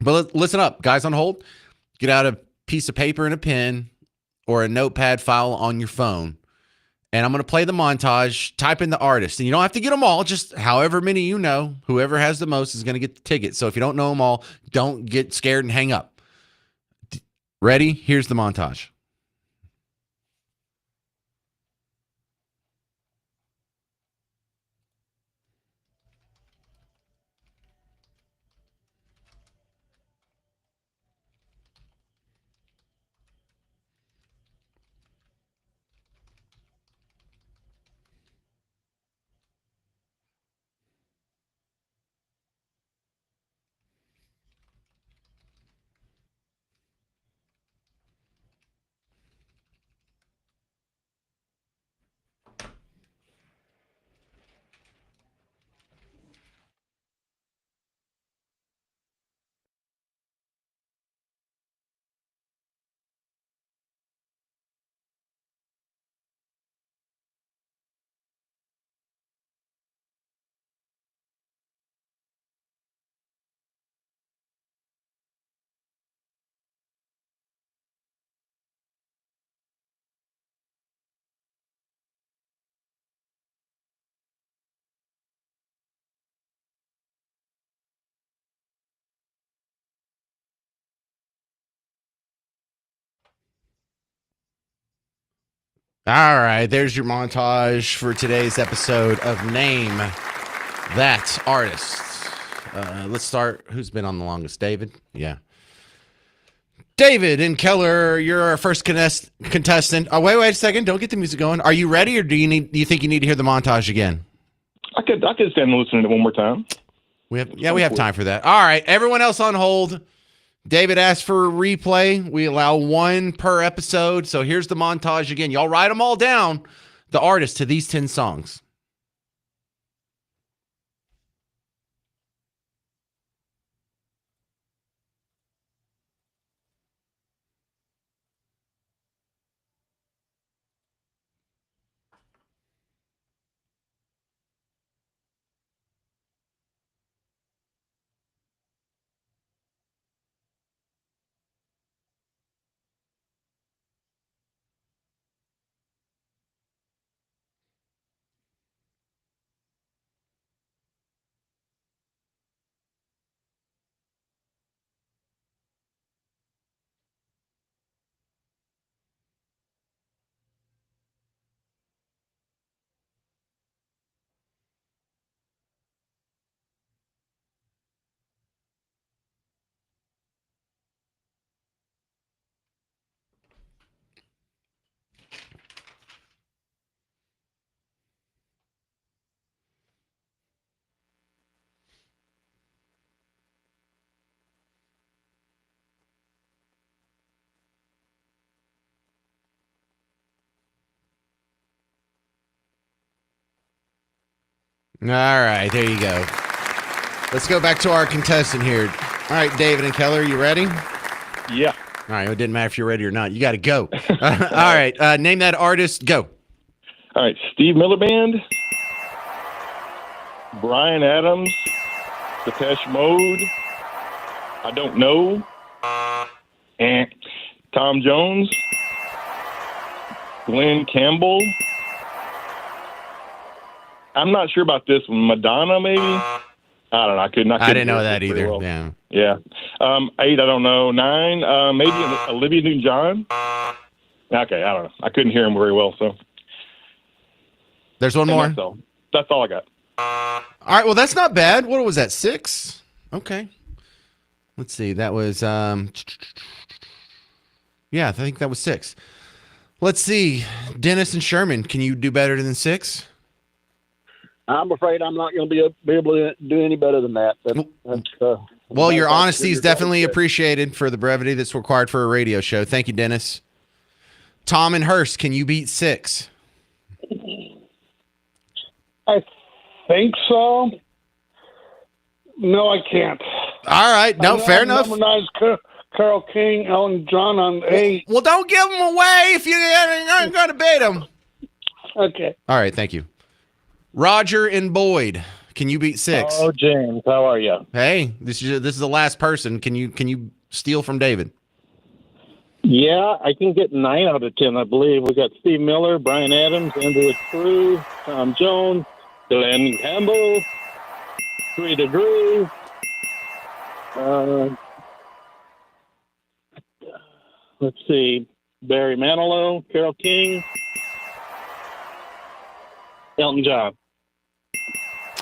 But listen up, guys on hold. Get out a piece of paper and a pen or a notepad file on your phone. And I'm going to play the montage, type in the artist. And you don't have to get them all, just however many you know. Whoever has the most is going to get the ticket. So if you don't know them all, don't get scared and hang up. Ready? Here's the montage. All right, there's your montage for today's episode of Name That Artist. Let's start. Who's been on the longest? David? Yeah. David and Keller, you're our first contestant. Oh, wait a second. Don't get the music going. Are you ready, or do you think you need to hear the montage again? I could stand and listen to it one more time. We have time for that. All right, everyone else on hold. David asked for a replay. We allow 1 per episode. So here's the montage again. Y'all write them all down. The artist to these 10 songs. All right, there you go. Let's go back to our contestant here. All right, David and Keller, you ready? Yeah. All right, it didn't matter if you're ready or not. You got to go. All right, name that artist. Go. All right, Steve Miller Band, Bryan Adams, Depeche Mode, I Don't Know, and Tom Jones, Glenn Campbell. I'm not sure about this one. Madonna, maybe? I don't know. I didn't know that either. Well. Yeah. Yeah. 8, I don't know. 9, maybe Olivia Newton-John. Okay, I don't know. I couldn't hear him very well, so. There's one more. That's all I got. All right, well, that's not bad. What was that, 6? Okay. Let's see. That was, yeah, I think that was 6. Let's see. Dennis and Sherman, can you do better than 6? I'm afraid I'm not going to be able to do any better than that. Well, your honesty is your guys' definitely pick. appreciated for the brevity that's required for a radio show. Thank you, Dennis. Tom and Hurst, can you beat 6? I think so. No, I can't. All right. No, fair enough. Number 9 is Carol King, Elton John on 8. Well, don't give them away if you aren't going to beat them. Okay. All right. Thank you. Roger and Boyd, can you beat 6? Oh, James, how are you? Hey, this is the last person. Can you steal from David? Yeah, I can get 9 out of 10, I believe. We got Steve Miller, Brian Adams, Andrew True, Tom Jones, Glenn Campbell, Rita Drew. Let's see, Barry Manilow, Carol King, Elton John.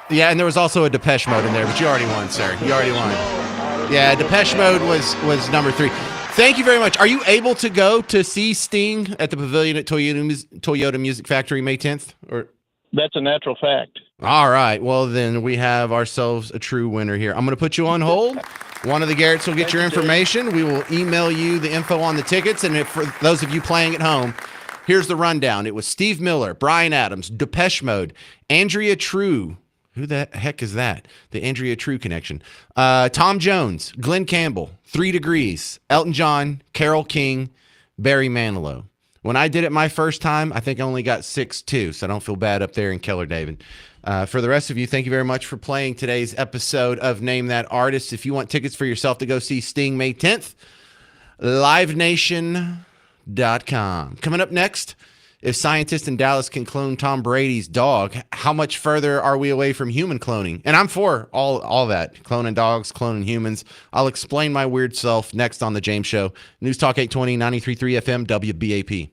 Yeah, and there was also a Depeche Mode in there, but you already won, sir. You already won. Yeah, Depeche Mode was number 3. Thank you very much. Are you able to go to see Sting at the Pavilion at Toyota Music Factory May 10th? Or That's a natural fact. all right. Well, then we have ourselves a true winner here. I'm going to put you on hold. One of the Garretts will get your information. We will email you the info on the tickets. And if, for those of you playing at home, here's the rundown. It was Steve Miller, Brian Adams, Depeche Mode, Andrea True. Who the heck is that? The Andrea True connection. Tom Jones, Glenn Campbell, 3 Degrees, Elton John, Carole King, Barry Manilow. When I did it my first time, I think I only got 6 too, so I don't feel bad up there in Keller, David. For the rest of you, thank you very much for playing today's episode of Name That Artist. If you want tickets for yourself to go see Sting May 10th, livenation.com. Coming up next, if scientists in Dallas can clone Tom Brady's dog, how much further are we away from human cloning? And I'm for all that. Cloning dogs, cloning humans. I'll explain my weird self next on The James Show. News Talk 820, 93.3 FM, WBAP.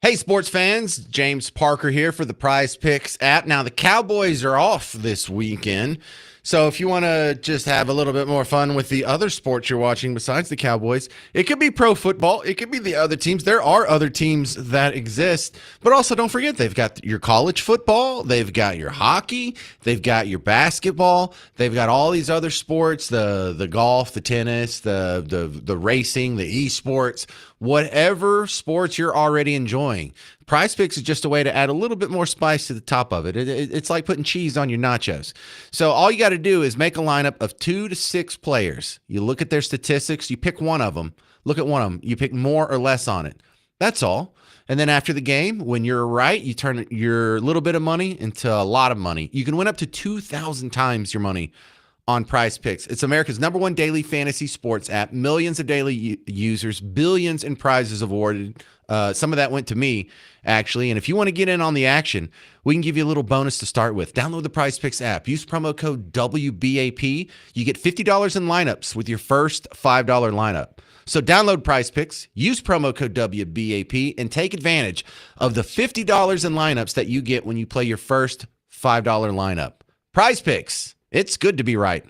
Hey, sports fans, James Parker here for the Prize Picks app. Now, the Cowboys are off this weekend, so if you want to just have a little bit more fun with the other sports you're watching besides the Cowboys, it could be pro football, it could be the other teams. There are other teams that exist, but also don't forget they've got your college football, they've got your hockey, they've got your basketball, they've got all these other sports, the golf, the tennis, the racing, the esports. Whatever sports you're already enjoying, Prize Picks is just a way to add a little bit more spice to the top of it. It's like putting cheese on your nachos. So all you got to do is make a lineup of 2 to 6 players. You look at their statistics, you pick one of them, look at one of them, you pick more or less on it. That's all. And then after the game, when you're right, you turn your little bit of money into a lot of money. You can win up to 2,000 times your money on Prize Picks. It's America's #1 daily fantasy sports app. Millions of daily users, billions in prizes awarded. Some of that went to me, actually. And if you want to get in on the action, we can give you a little bonus to start with. Download the Prize Picks app. Use promo code WBAP. You get $50 in lineups with your first $5 lineup. So download Prize Picks, use promo code WBAP, and take advantage of the $50 in lineups that you get when you play your first $5 lineup. Prize Picks. It's good to be right.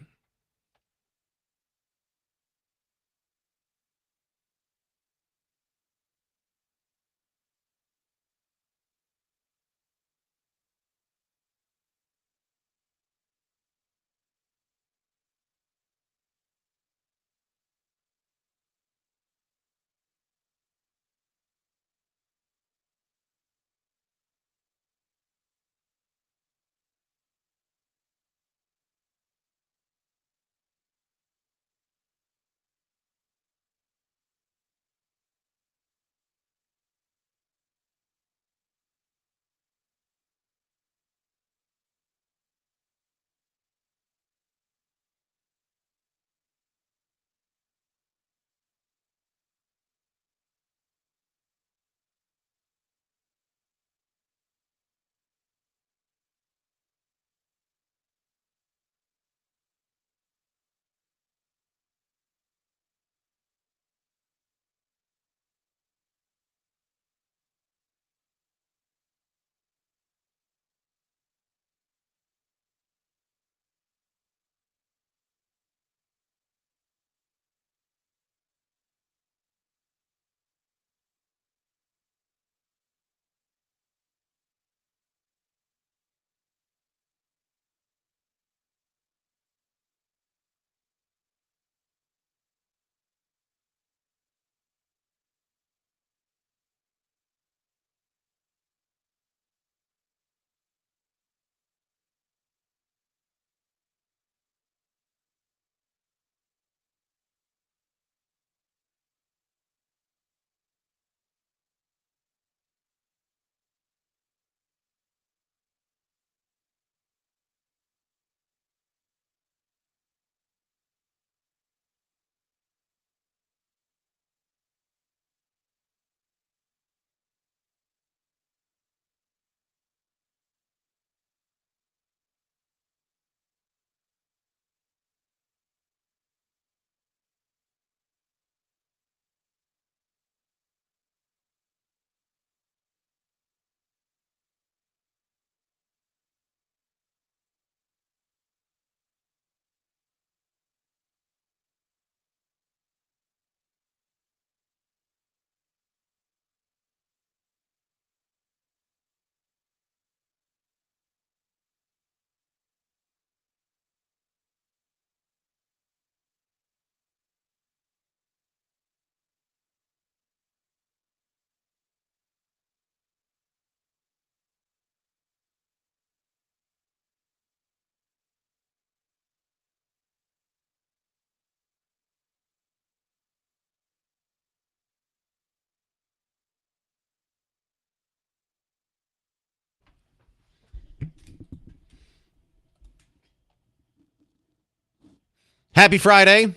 Happy Friday.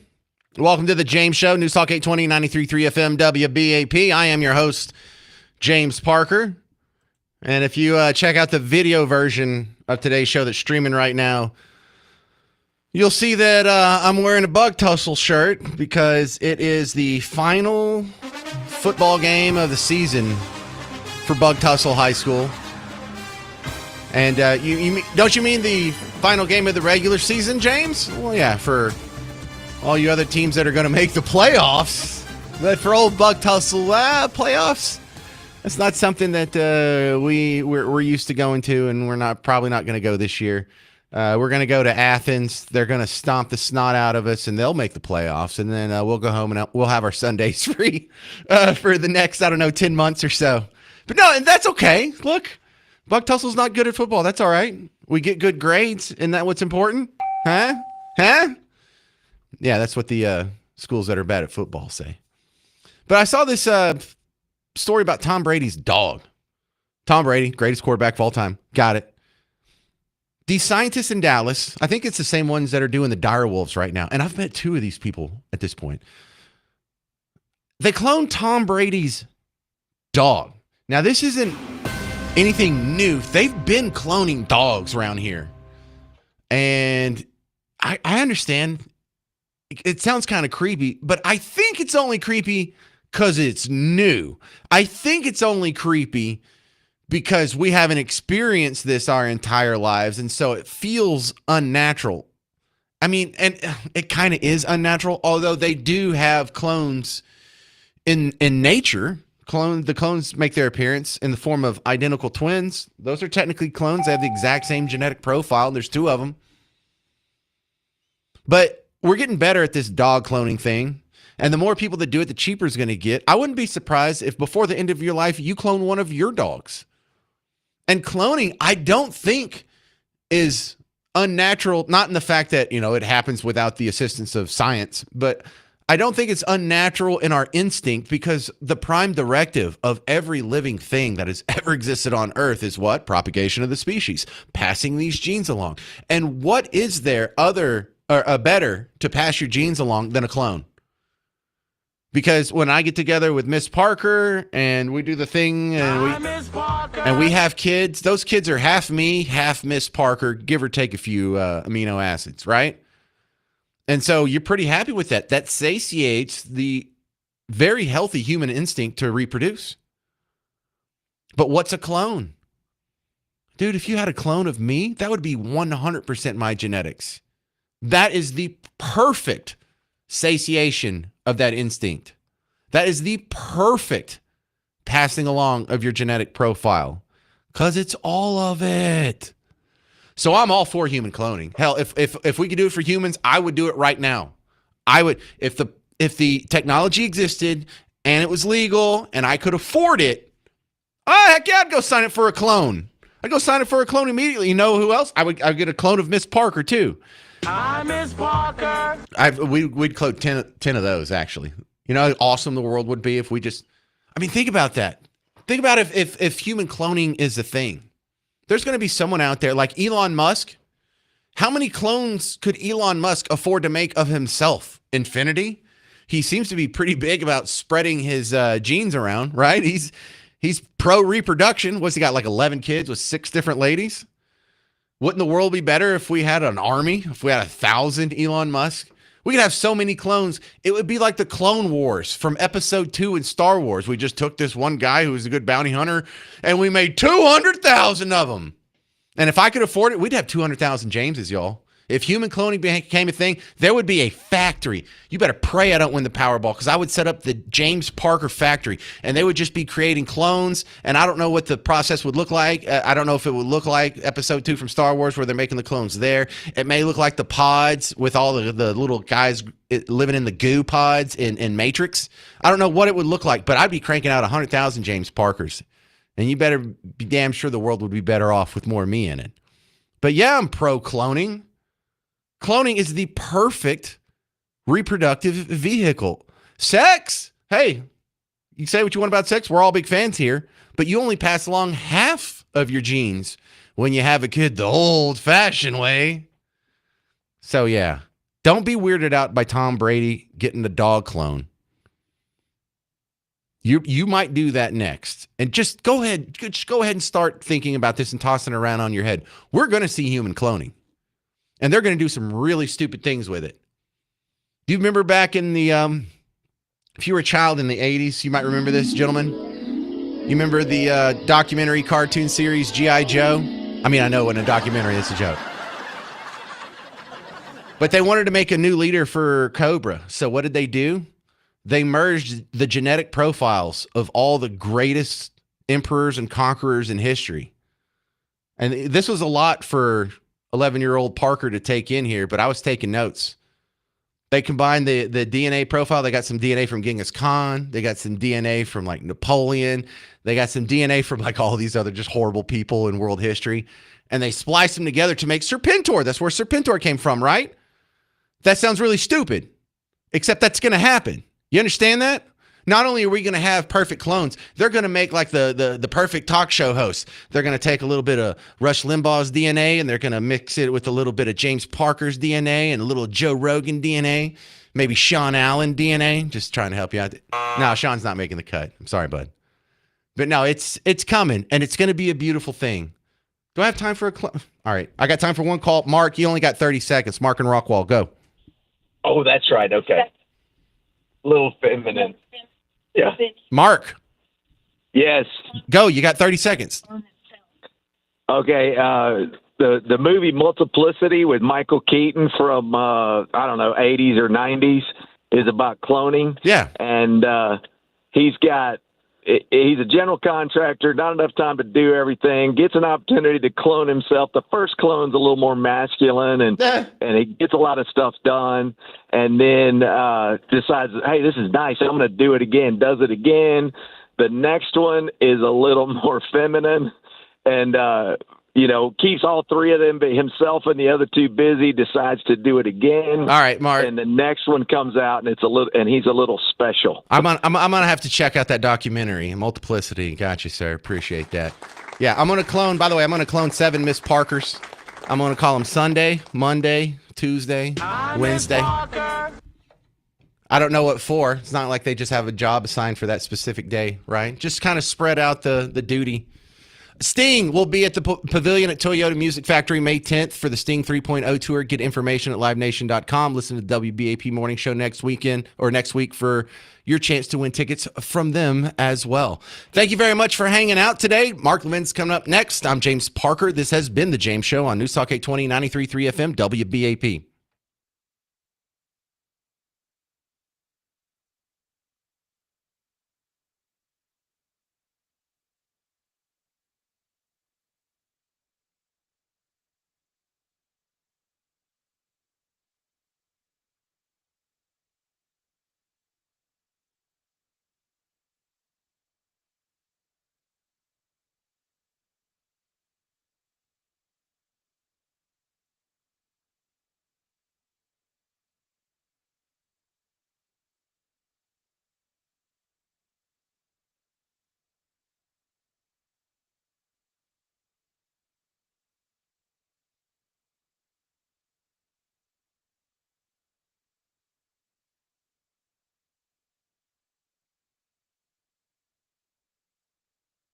Welcome to the James Show, News Talk 820, 93.3 FM WBAP. I am your host, James Parker. And if you check out the video version of today's show that's streaming right now, you'll see that I'm wearing a Bug Tussle shirt because it is the final football game of the season for Bug Tussle High School. And don't you mean the final game of the regular season, James? Well, yeah, for all you other teams that are going to make the playoffs. But for old Bug Tussle playoffs, that's not something that we're used to going to, and we're probably not going to go this year. We're going to go to Athens. They're going to stomp the snot out of us, and they'll make the playoffs. And then we'll go home, and we'll have our Sundays free for the next, 10 months or so. But no, and that's okay. Look, Bug Tussle's not good at football. That's all right. We get good grades. Isn't that what's important? Huh? Yeah, that's what the schools that are bad at football say. But I saw this story about Tom Brady's dog. Tom Brady, greatest quarterback of all time. Got it. These scientists in Dallas, I think it's the same ones that are doing the dire wolves right now. And I've met two of these people at this point. They cloned Tom Brady's dog. Now, this isn't anything new. They've been cloning dogs around here. And I understand. It sounds kind of creepy, but I think it's only creepy because it's new. I think it's only creepy because we haven't experienced this our entire lives, and so it feels unnatural. I mean, and it kind of is unnatural, although they do have clones in nature. The clones make their appearance in the form of identical twins. Those are technically clones. They have the exact same genetic profile. There's two of them. But we're getting better at this dog cloning thing. And the more people that do it, the cheaper it's going to get. I wouldn't be surprised if before the end of your life, you clone one of your dogs. And cloning, I don't think, is unnatural. Not in the fact that, it happens without the assistance of science. But I don't think it's unnatural in our instinct, because the prime directive of every living thing that has ever existed on Earth is what? Propagation of the species. Passing these genes along. And what is there better to pass your genes along than a clone? Because when I get together with Miss Parker and we do the thing and we have kids, those kids are half me, half Miss Parker, give or take a few amino acids, right? And so you're pretty happy with that. That satiates the very healthy human instinct to reproduce. But what's a clone? Dude, if you had a clone of me, that would be 100% my genetics. That is the perfect satiation of that instinct. That is the perfect passing along of your genetic profile, because it's all of it. So I'm all for human cloning. Hell, if we could do it for humans, I would do it right now. I would, if the technology existed and it was legal and I could afford it, heck yeah, I'd go sign up for a clone. I'd go sign up for a clone immediately. You know who else? I'd get a clone of Miss Parker too. Hi, Miss Parker. We'd clone 10 of those, actually. You know how awesome the world would be if we just... think about that. Think about if human cloning is a thing. There's going to be someone out there like Elon Musk. How many clones could Elon Musk afford to make of himself? Infinity? He seems to be pretty big about spreading his genes around, right? He's pro-reproduction. What's he got, like 11 kids with 6 different ladies? Wouldn't the world be better if we had an army? If we had 1,000 Elon Musk? We could have so many clones. It would be like the Clone Wars from Episode 2 in Star Wars. We just took this one guy who was a good bounty hunter, and we made 200,000 of them. And if I could afford it, we'd have 200,000 Jameses, y'all. If human cloning became a thing, there would be a factory. You better pray I don't win the Powerball, because I would set up the James Parker factory, and they would just be creating clones, and I don't know what the process would look like. I don't know if it would look like Episode 2 from Star Wars where they're making the clones there. It may look like the pods with all the little guys living in the goo pods in Matrix. I don't know what it would look like, but I'd be cranking out 100,000 James Parkers, and you better be damn sure the world would be better off with more of me in it. But yeah, I'm pro-cloning. Cloning is the perfect reproductive vehicle. Sex, hey, you say what you want about sex. We're all big fans here, but you only pass along half of your genes when you have a kid the old-fashioned way. So yeah, Don't be weirded out by Tom Brady getting the dog clone. You might do that next. And just go ahead and start thinking about this and tossing it around on your head. We're going to see human cloning. And they're going to do some really stupid things with it. Do you remember back in the if you were a child in the 80s, you might remember this, gentlemen? You remember the documentary cartoon series G.I. Joe? I mean, I know in a documentary it's a joke. But they wanted to make a new leader for Cobra. So what did they do? They merged the genetic profiles of all the greatest emperors and conquerors in history. And this was a lot for 11-year-old Parker to take in here, but I was taking notes. They combined the DNA profile. They got some DNA from Genghis Khan. They got some DNA from like Napoleon. They got some DNA from like all these other just horrible people in world history. And they spliced them together to make Serpentor. That's where Serpentor came from, right? That sounds really stupid, except that's going to happen. You understand that? Not only are we going to have perfect clones, they're going to make like the perfect talk show host. They're going to take a little bit of Rush Limbaugh's DNA and they're going to mix it with a little bit of James Parker's DNA and a little Joe Rogan DNA, maybe Sean Allen DNA. Just trying to help you out. No, Sean's not making the cut. I'm sorry, bud. But no, it's coming and it's going to be a beautiful thing. Do I have time for a clone? All right. I got time for one call. Mark, you only got 30 seconds. Mark and Rockwall, go. Oh, that's right. Okay. Little feminine. Yeah. Mark. Yes. Go. You got 30 seconds. Okay. The movie Multiplicity with Michael Keaton from, I don't know, 80s or 90s is about cloning. Yeah. And he's a general contractor, not enough time to do everything, gets an opportunity to clone himself. The first clone's a little more masculine and he gets a lot of stuff done and then decides, hey, this is nice. I'm going to do it again. Does it again. The next one is a little more feminine and, keeps all three of them, but himself and the other two busy, decides to do it again. All right, Mark. And the next one comes out, and he's a little special. I'm gonna have to check out that documentary, Multiplicity. Got you, sir. Appreciate that. Yeah, I'm gonna clone. By the way, I'm gonna clone 7 Miss Parkers. I'm gonna call them Sunday, Monday, Tuesday, Wednesday. I don't know what for. It's not like they just have a job assigned for that specific day, right? Just kind of spread out the duty. Sting will be at the Pavilion at Toyota Music Factory May 10th for the Sting 3.0 tour. Get information at livenation.com. Listen to the WBAP Morning Show next week for your chance to win tickets from them as well. Thank you very much for hanging out today. Mark Levin's coming up next. I'm James Parker. This has been The James Show on News Talk 820, 93.3 FM, WBAP.